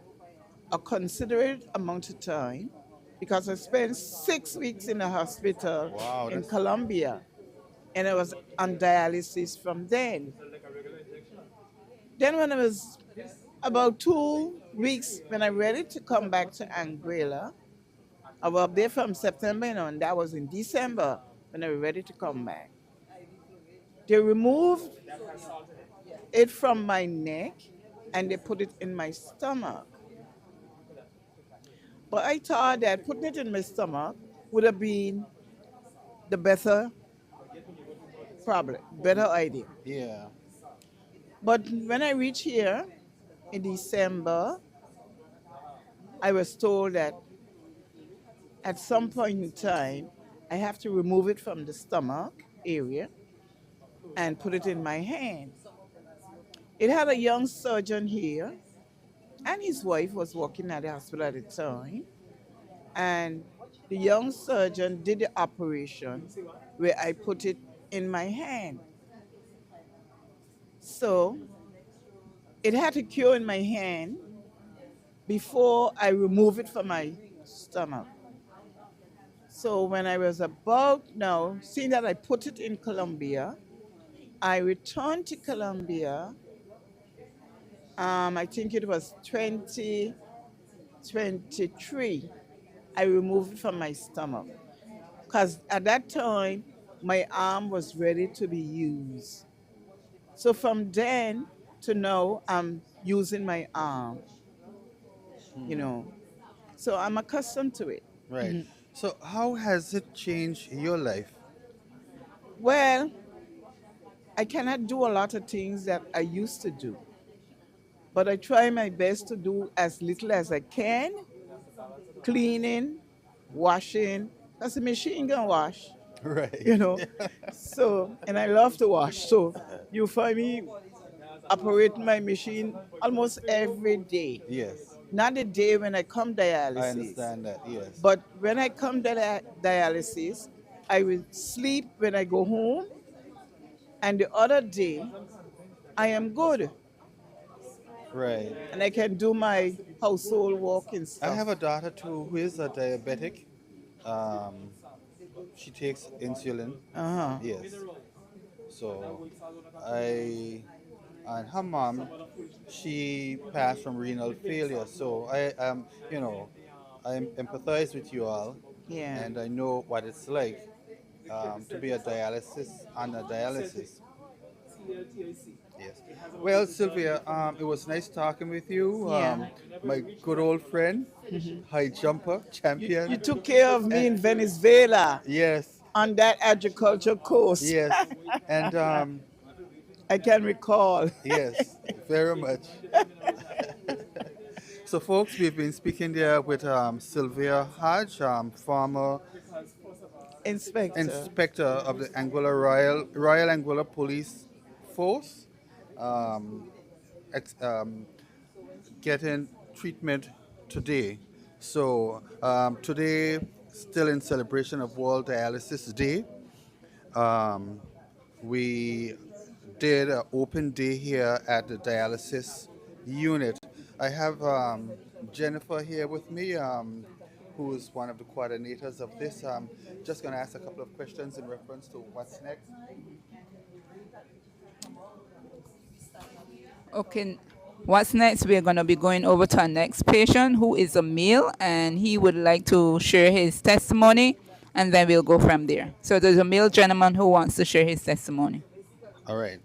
S12: a considerate amount of time because I spent 6 weeks in the hospital
S6: Wow,
S12: in
S6: that's-
S12: Colombia, and I was on dialysis from then. Then when I was about 2 weeks, when I ready to come back to Anguilla, I was there from September, and that was in December when I was ready to come back. They removed it from my neck and they put it in my stomach. But I thought that putting it in my stomach would have been the better idea.
S6: Yeah.
S12: But when I reached here in December, I was told that at some point in time, I have to remove it from the stomach area and put it in my hand. It had a young surgeon here, and his wife was working at the hospital at the time. And the young surgeon did the operation where I put it in my hand. So it had to cure in my hand before I remove it from my stomach. So when I was about now, seeing that I put it in Colombia, I returned to Colombia. I think it was 2023. I removed it from my stomach because at that time my arm was ready to be used. So from then to now, I'm using my arm, you know. So I'm accustomed to it.
S6: Right. So how has it changed your life?
S12: Well, I cannot do a lot of things that I used to do, but I try my best to do as little as I can. Cleaning, washing, because the machine can wash,
S6: Right.
S12: you know. So, and I love to wash. So you find me operating my machine almost every day.
S6: Yes.
S12: Not the day when I come dialysis.
S6: I understand that. Yes.
S12: But when I come dialysis, I will sleep when I go home. And the other day, I am good.
S6: Right.
S12: and I can do my household work and
S6: I
S12: stuff.
S6: have a daughter too who is a diabetic. Um, she takes insulin.
S12: Uh-huh.
S6: Yes. So I and her mom, she passed from renal failure. So I empathize with you all,
S12: Yeah.
S6: and I know what it's like to be a dialysis on a dialysis. Yes. Well, Sylvia, it was nice talking with you.
S12: Yeah.
S6: My good old friend, high jumper, champion.
S12: You took care of me in Venezuela
S6: Yes,
S12: on that agriculture course.
S6: yes. And
S12: I can recall.
S6: yes, very much. So, folks, we've been speaking there with Sylvia Hodge, former inspector of the Anguilla Royal Anguilla Police Force, um, ex, getting treatment today. So, today, still in celebration of World Dialysis Day, um, we did an open day here at the dialysis unit. I have Jennifer here with me, who is one of the coordinators of this. Just going to ask a couple of questions in reference to what's next.
S1: Okay, what's next? We're going to be going over to our next patient who is a male and he would like to share his testimony and then we'll go from there. So there's a male gentleman who wants to share his testimony.
S6: All right.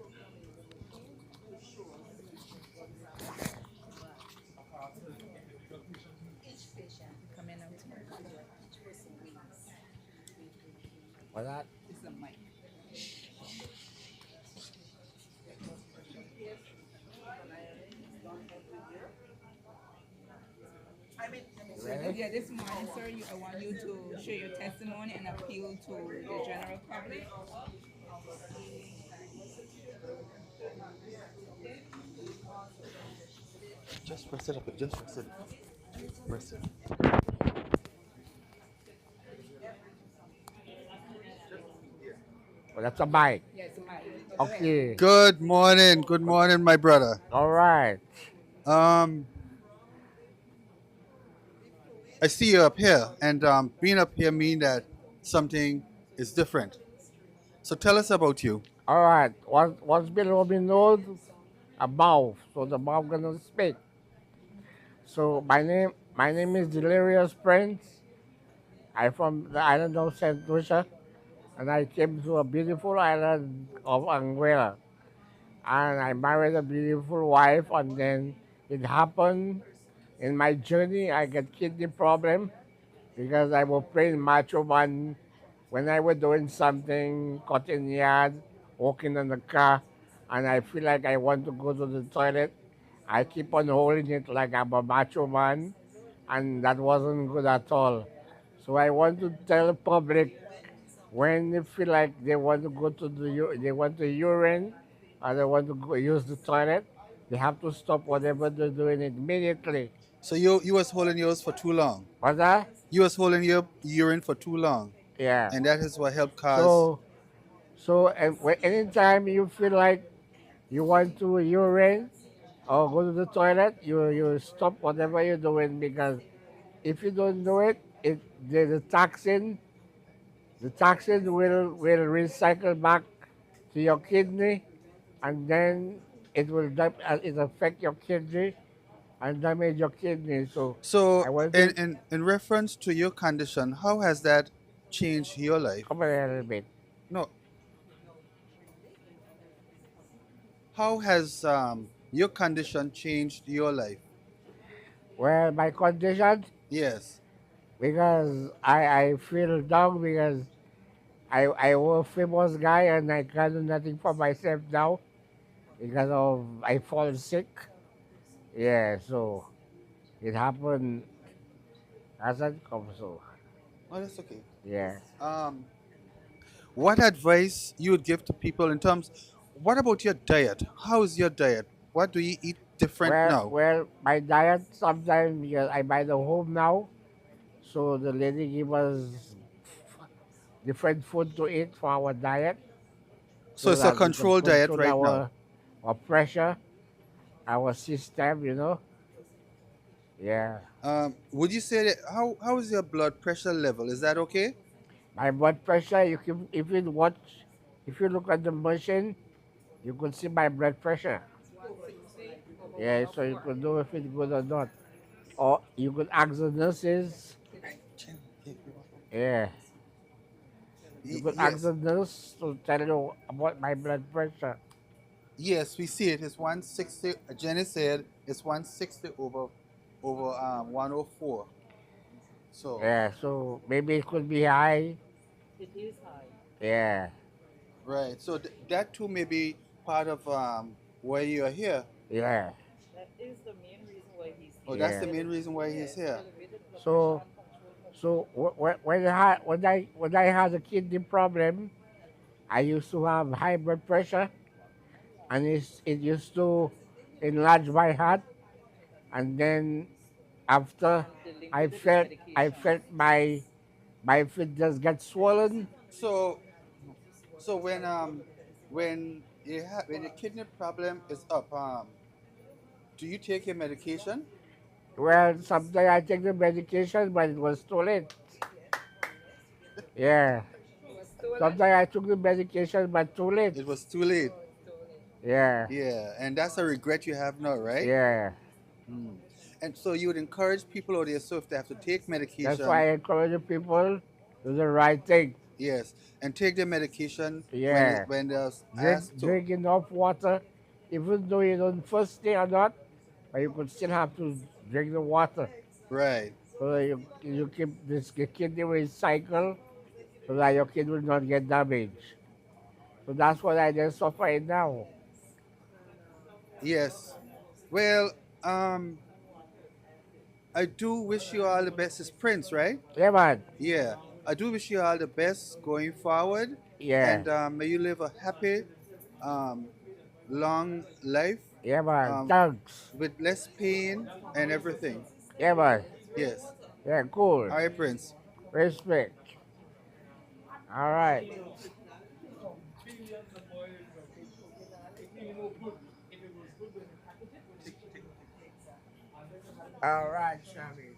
S13: What's that?
S1: Yeah, this morning, sir, I want you to share your testimony and appeal to the general public.
S6: Just press it up. Just press it. Press it.
S13: Well, that's a mic.
S1: Yes, Mike.
S13: Okay.
S6: Good morning. Good morning, my brother.
S13: All right.
S6: I see you up here, and being up here means that something is different. So tell us about you.
S13: All right. What's below me nose? A mouth. So the mouth gonna speak. So my name is Delirious Prince. I'm from the island of Saint Lucia, and I came to a beautiful island of Anguilla. And I married a beautiful wife, and then it happened in my journey. I get kidney problem because I was playing macho man when I was doing something, cutting yard, walking in the car, and I feel like I want to go to the toilet. I keep on holding it like I'm a macho man, and that wasn't good at all. So I want to tell the public when they feel like they want to go to they want to urine, or they want to go use the toilet, they have to stop whatever they're doing immediately.
S6: So you was holding yours for too long.
S13: What's that?
S6: You was holding your urine for too long.
S13: Yeah.
S6: And that is what helped cause.
S13: So anytime you feel like you want to urine or go to the toilet, you stop whatever you're doing, because if you don't do it, the toxin will recycle back to your kidney, and then it affect your kidney and damage your kidney.
S6: So in reference to your condition, how has that changed your life?
S13: Come a little bit.
S6: No. How has your condition changed your life?
S13: Well, my condition?
S6: Yes.
S13: Because I feel down because I was a famous guy and I can't do nothing for myself now because of I fall sick. Yeah, so it happened as it comes. So.
S6: Oh, that's okay.
S13: Yeah.
S6: What advice you would give to people in terms? What about your diet? How is your diet? What do you eat different now?
S13: Well, my diet sometimes, because I buy the home now, so the lady give us different food to eat for our diet.
S6: So it's a controlled diet right now.
S13: Our pressure, our system, you know. Yeah.
S6: Would you say that how is your blood pressure level? Is that okay?
S13: My blood pressure, you can, if you look at the machine, you could see my blood pressure. Yeah, so you could know if it's good or not. Or you could ask the nurses. Yeah. You could ask
S6: Yes.
S13: the nurse to tell you about my blood pressure.
S6: Yes, we see it. It's 160. Jenny said it's 160 over 104. So
S13: Yeah, so maybe it could be high.
S10: It is high.
S13: Yeah.
S6: right. So that too may be part of why you are here.
S13: Yeah.
S10: That is the main reason why he's
S6: Oh,
S10: here.
S6: that's the main reason why he's here.
S13: So, when I had a kidney problem, I used to have high blood pressure, and it used to enlarge my heart, and then after I felt my feet just get swollen.
S6: So when your kidney problem is up, do you take your medication?
S13: Well, sometimes I take the medication, but it was too late. Yeah. Sometimes I took the medication, but too late.
S6: It was too late.
S13: Yeah.
S6: Yeah, and that's a regret you have now, right?
S13: Yeah.
S6: Mm. And so you would encourage people out there, so if they have to take medication,
S13: That's why I encourage the people to do the right thing.
S6: yes, and take their medication
S13: Yeah.
S6: when they're
S13: Drink,
S6: asked to.
S13: drink enough water, even though you don't first day or not, but you could still have to drink the water.
S6: Right.
S13: So that you keep this kidney will cycle so that your kidney will not get damaged. So that's what I just suffering now.
S6: Yes. Well, I do wish you all the best. It's Prince, right?
S13: Yeah, man.
S6: Yeah. I do wish you all the best going forward.
S13: Yeah.
S6: And may you live a happy, um, long life.
S13: Yeah, man. Thanks.
S6: With less pain and everything.
S13: Yeah, man.
S6: Yes.
S13: Yeah, cool.
S6: All right, Prince.
S13: Respect. All right. All right, Shabby.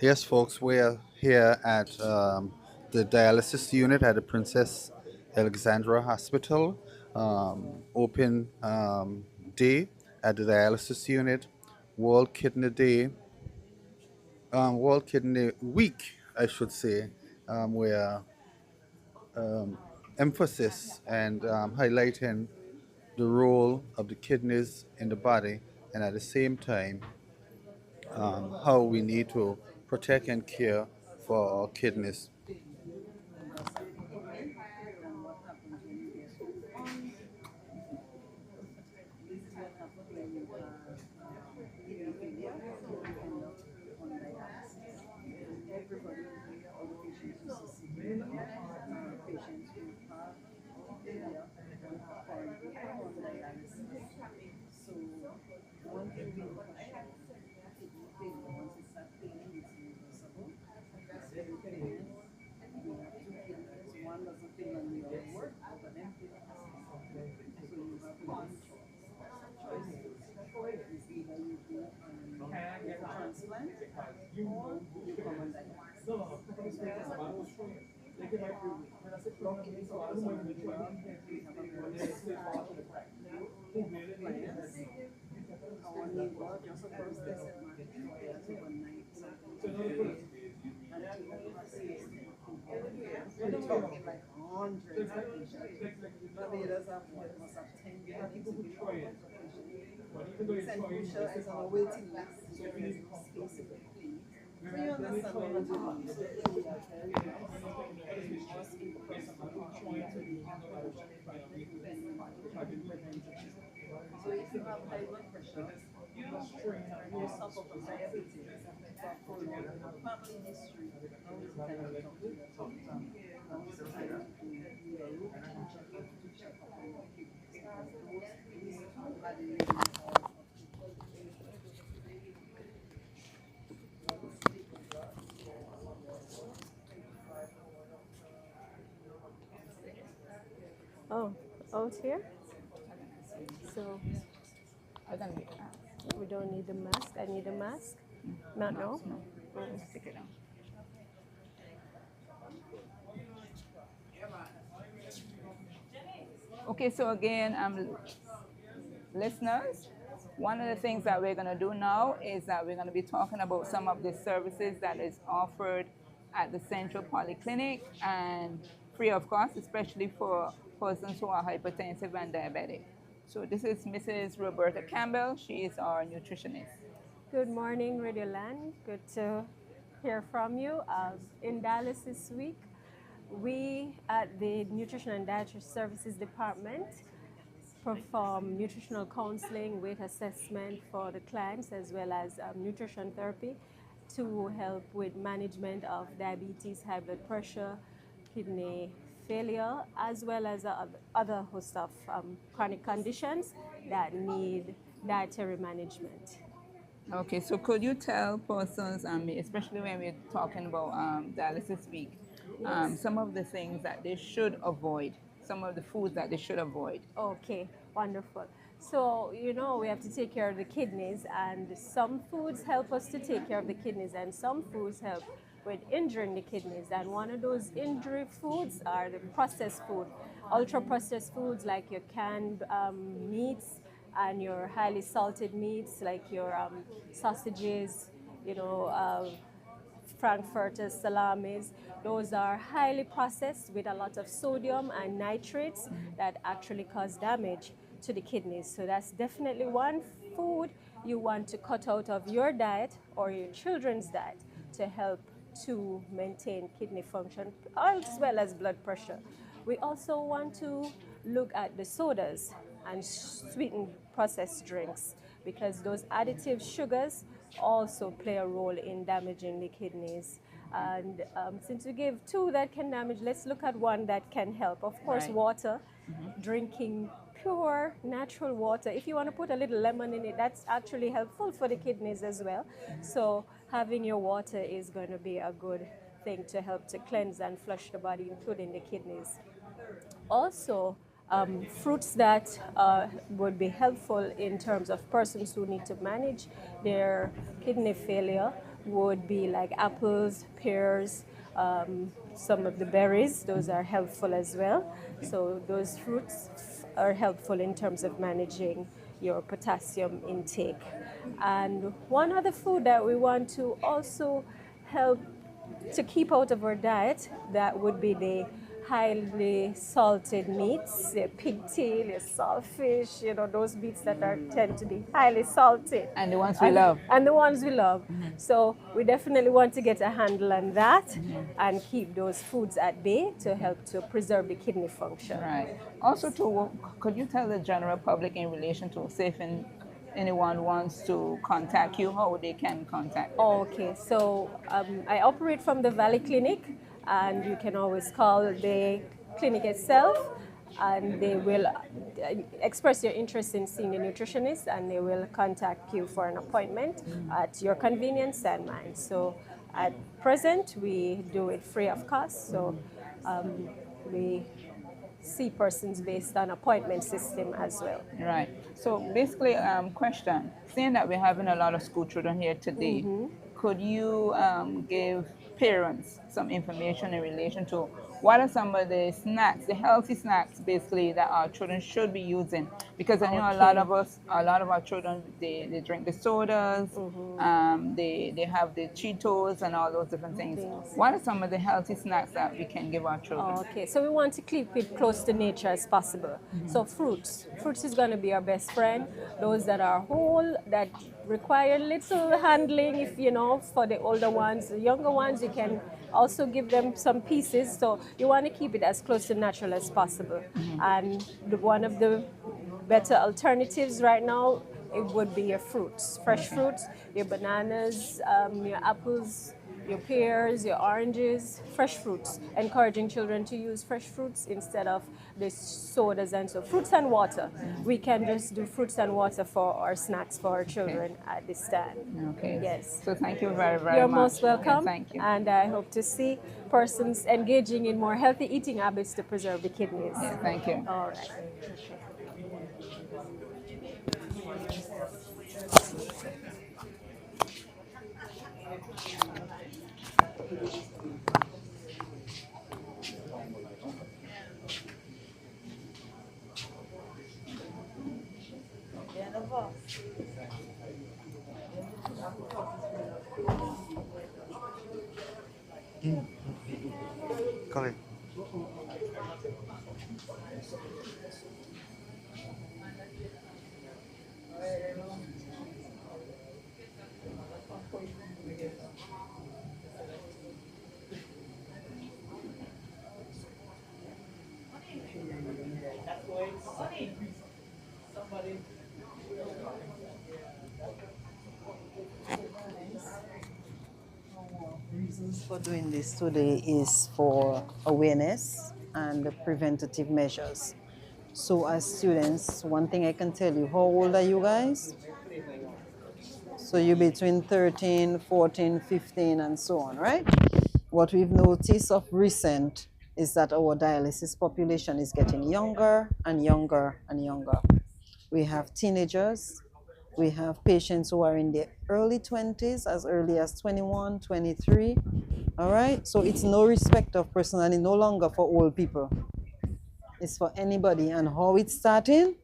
S6: Yes, folks, we're here at the dialysis unit at the Princess Alexandra Hospital. Open day at the dialysis unit, World Kidney Day, World Kidney Week, I should say, where emphasis and highlighting the role of the kidneys in the body, and at the same time, how we need to protect and care for our kidneys.
S11: So if you have high blood pressure, you suffer from diabetes,
S9: Oh, out here? So we don't need a mask. I need a mask? Not now?
S1: No. Stick it down. Okay, so again, listeners, one of the things that we're going to do now is that we're going to be talking about some of the services that is offered at the Central Polyclinic and free of cost, especially for persons who are hypertensive and diabetic. So this is Mrs. Roberta Campbell. She is our nutritionist.
S9: Good morning, Radio Land. Good to hear from you. In Dialysis Week, we at the Nutrition and Dietary Services Department perform nutritional counseling, weight assessment for the clients, as well as nutrition therapy to help with management of diabetes, high blood pressure, kidney failure, as well as other host of chronic conditions that need dietary management.
S1: Okay, so could you tell persons, especially when we're talking about Dialysis Week, some of the things that they should avoid, some of the foods that they should avoid?
S9: Okay, wonderful. So, you know, we have to take care of the kidneys, and some foods help us to take care of the kidneys, and some foods help with injuring the kidneys. And one of those injury foods are the processed food, ultra processed foods like your canned meats and your highly salted meats like your sausages, you know, frankfurters, salamis. Those are highly processed with a lot of sodium and nitrates that actually cause damage to the kidneys. So that's definitely one food you want to cut out of your diet or your children's diet to help to maintain kidney function as well as blood pressure. We also want to look at the sodas and sweetened processed drinks, because those additive sugars also play a role in damaging the kidneys. And since we gave two that can damage, let's look at one that can help. Of course,
S1: Right.
S9: water, drinking pure natural water. If you want to put a little lemon in it, that's actually helpful for the kidneys as well. So having your water is going to be a good thing to help to cleanse and flush the body, including the kidneys. Also, fruits that would be helpful in terms of persons who need to manage their kidney failure would be like apples, pears, some of the berries. Those are helpful as well. So those fruits are helpful in terms of managing your potassium intake. And one other food that we want to also help to keep out of our diet, that would be the highly salted meats, the pigtail, the saltfish, you know, those meats that tend to be highly salted.
S1: And the ones we love.
S9: And the ones we love. So we definitely want to get a handle on that and keep those foods at bay to help to preserve the kidney function.
S1: Right. Also, could you tell the general public in relation to, say, if anyone wants to contact you, how they can contact you?
S9: Okay, so I operate from the Valley Clinic, and you can always call the clinic itself, and they will express your interest in seeing a nutritionist, and they will contact you for an appointment at your convenience and mine. So at present, we do it free of cost. So we see persons based on appointment system as well.
S1: Right. So basically, question, seeing that we're having a lot of school children here today, could you give parents some information in relation to what are some of the snacks, the healthy snacks basically that our children should be using? Because I know a lot of our children, they drink the sodas, they have the Cheetos and all those different things. What are some of the healthy snacks that we can give our children?
S9: Okay, so we want to keep it close to nature as possible. So fruits is going to be our best friend. Those that are whole, that require little handling, if you know, for the older ones. The younger ones, you can also give them some pieces. So you want to keep it as close to natural as possible. And one of the better alternatives right now it would be your fruits, fresh fruits, your bananas, your apples, your pears, your oranges, fresh fruits. Encouraging children to use fresh fruits instead of the sodas and so fruits and water. We can just do fruits and water for our snacks for our children at this time.
S1: Okay.
S9: Yes.
S1: So thank you very, very
S9: You're
S1: much.
S9: most welcome.
S1: Okay, thank you.
S9: And I hope to see persons engaging in more healthy eating habits to preserve the kidneys.
S1: Yeah, thank you.
S9: All right.
S6: Colin.
S2: Reasons for doing this today is for awareness and preventative measures. So as students, one thing I can tell you, how old are you guys? So you're between 13, 14, 15 and so on, right? What we've noticed of recent is that our dialysis population is getting younger and younger and younger. We have teenagers, we have patients who are in their early 20s, as early as 21, 23, all right? So it's no respect of person and it's no longer for old people. It's for anybody. And how it's starting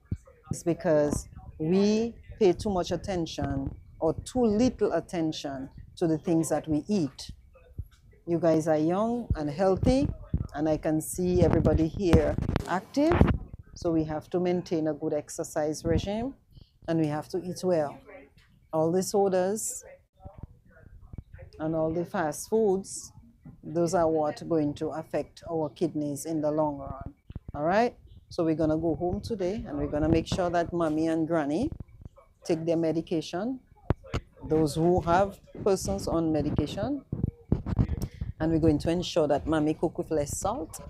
S2: is because we pay too much attention or too little attention to the things that we eat. You guys are young and healthy, and I can see everybody here active, so we have to maintain a good exercise regime, and we have to eat well. All the sodas and all the fast foods, those are what going to affect our kidneys in the long run. All right? So we're gonna go home today and we're gonna make sure that mommy and granny take their medication, those who have persons on medication, and we're going to ensure that mommy cook with less salt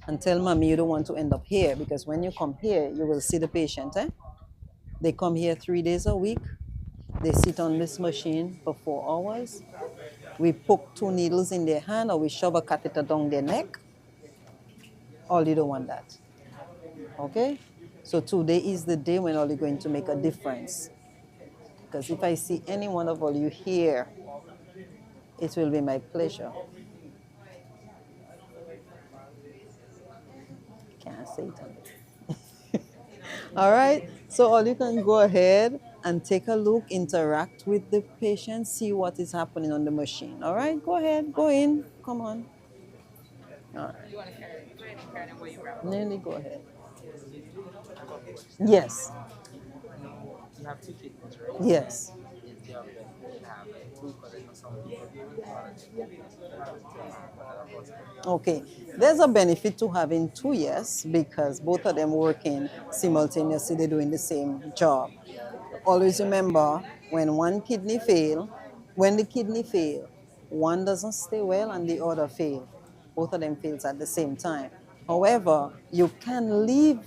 S2: and tell mommy you don't want to end up here, because when you come here, you will see the patient, eh? They come here 3 days a week. They sit on this machine for 4 hours. We poke 2 needles in their hand or we shove a catheter down their neck. All you don't want that. Okay? So today is the day when all you're going to make a difference. Because if I see any one of all you here, it will be my pleasure. Can't say it. All right? So all you can go ahead and take a look, interact with the patient, see what is happening on the machine. All right? Go ahead. Go in. Come on. All right.
S1: You want to carry them where you grab?
S2: Nearly go ahead. Yes.
S5: You have 2 kidneys, right?
S2: Yes. Okay. There's a benefit to having 2, yes, because both of them working simultaneously, they're doing the same job. Always remember, when the kidney fail, one doesn't stay well and the other fail. Both of them fails at the same time. However, you can live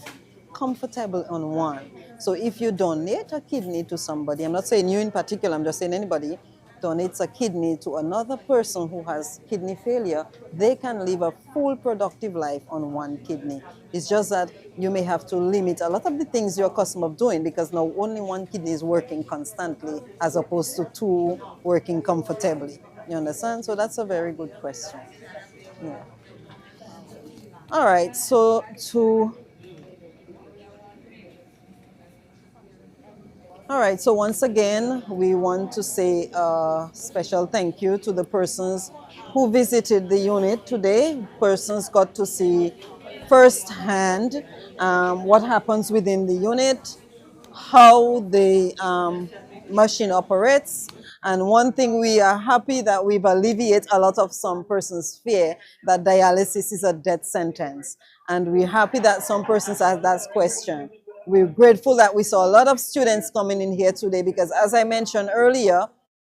S2: comfortable on one. So if you donate a kidney to somebody, I'm not saying you in particular, I'm just saying anybody, donates a kidney to another person who has kidney failure, they can live a full productive life on 1 kidney. It's just that you may have to limit a lot of the things you're accustomed of doing, because now only 1 kidney is working constantly as opposed to 2 working comfortably. You understand? So that's a very good question. Yeah. All right, so once again, we want to say a special thank you to the persons who visited the unit today. Persons got to see firsthand what happens within the unit, how the machine operates. And one thing, we are happy that we've alleviated a lot of some persons' fear that dialysis is a death sentence. And we're happy that some persons ask that question. we're grateful that we saw a lot of students coming in here today because, as I mentioned earlier,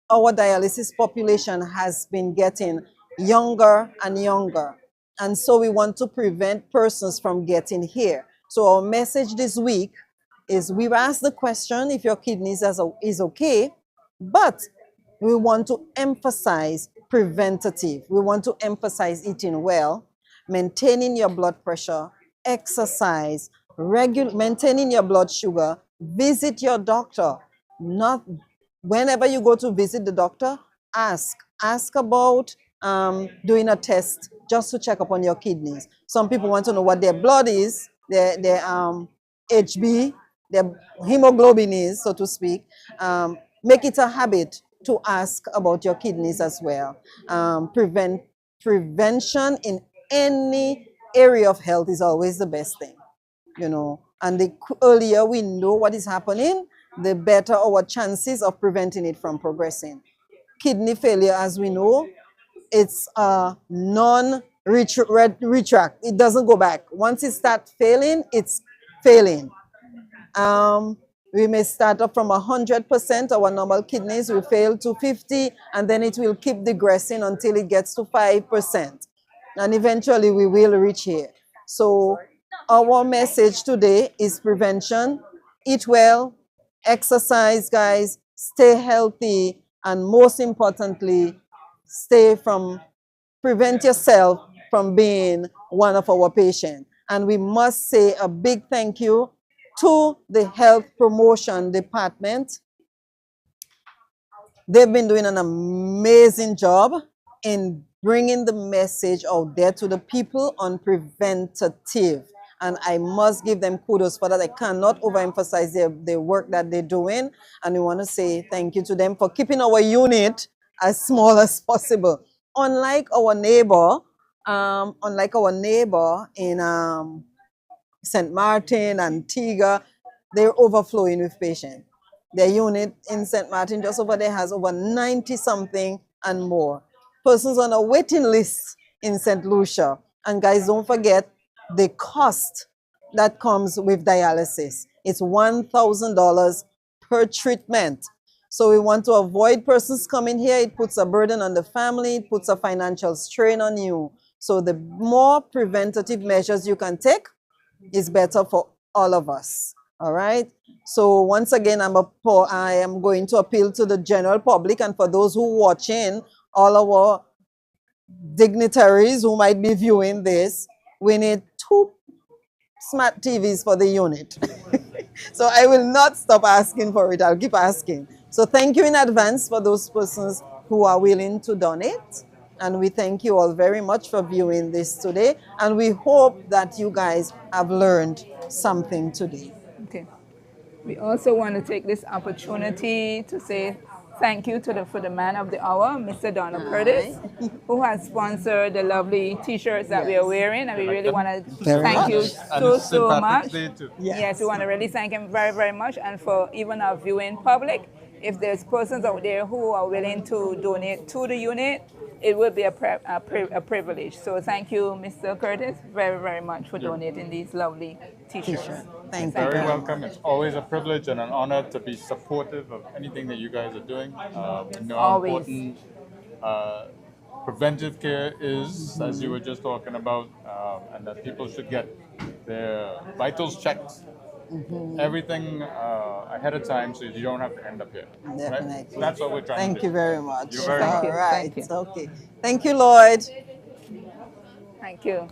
S2: our dialysis population has been getting younger and younger. And so we want to prevent persons from getting here. So our message this week is we've asked the question if your kidneys is okay, but we want to emphasize preventative. We want to emphasize eating well, maintaining your blood pressure, exercise, maintaining your blood sugar, visit your doctor. Not whenever you go to visit the doctor, ask about doing a test just to check up on your kidneys. Some people want to know what their blood is, their HB, their hemoglobin is, so to speak. Make it a habit to ask about your kidneys as well. Prevention in any area of health is always the best thing, you know. And the earlier we know what is happening, the better our chances of preventing it from progressing. Kidney failure, as we know, it's a non-retract. It doesn't go back. Once it starts failing, it's failing. We may start up from 100%, our normal kidneys will fail to 50, and then it will keep digressing until it gets to 5%. And eventually we will reach here. So our message today is prevention. Eat well, exercise, guys, stay healthy, and most importantly, prevent yourself from being one of our patients. And we must say a big thank you to the Health Promotion Department. They've been doing an amazing job in bringing the message out there to the people on preventative. And I must give them kudos for that. I cannot overemphasize the work that they're doing. And we want to say thank you to them for keeping our unit as small as possible. Unlike our neighbor in St. Martin, Antigua, they're overflowing with patients. Their unit in St. Martin just over there has over 90-something and more. Persons on a waiting list in St. Lucia. And guys, don't forget the cost that comes with dialysis. It's $1,000 per treatment. So we want to avoid persons coming here. It puts a burden on the family. It puts a financial strain on you. So the more preventative measures you can take is better for all of us. All right. So once again, I am going to appeal to the general public, and for those who are watching, all our dignitaries who might be viewing this, we need 2 smart TVs for the unit. So I will not stop asking for it. I'll keep asking. So thank you in advance for those persons who are willing to donate. And we thank you all very much for viewing this today. And we hope that you guys have learned something today.
S1: Okay. We also want to take this opportunity to say thank you to the man of the hour, Mr. Donald Curtis, who has sponsored the lovely T-shirts that we are wearing, and we really want to thank you so much. Yes, we want to really thank him very, very much, and for even our viewing public. If there's persons out there who are willing to donate to the unit, it would be a privilege. So thank you, Mr. Curtis, very, very much for donating these lovely T-shirts.
S2: Thank
S5: you. Very welcome. It's always a privilege and an honor to be supportive of anything that you guys are doing. We know how important preventive care is, as you were just talking about, and that people should get their vitals checked. Everything ahead of time so you don't have to end up here.
S2: Definitely.
S5: Right? So that's what we're trying to do.
S2: Thank you very much.
S5: You're very welcome.
S2: All right. Okay. Thank you, Lloyd.
S1: Thank you.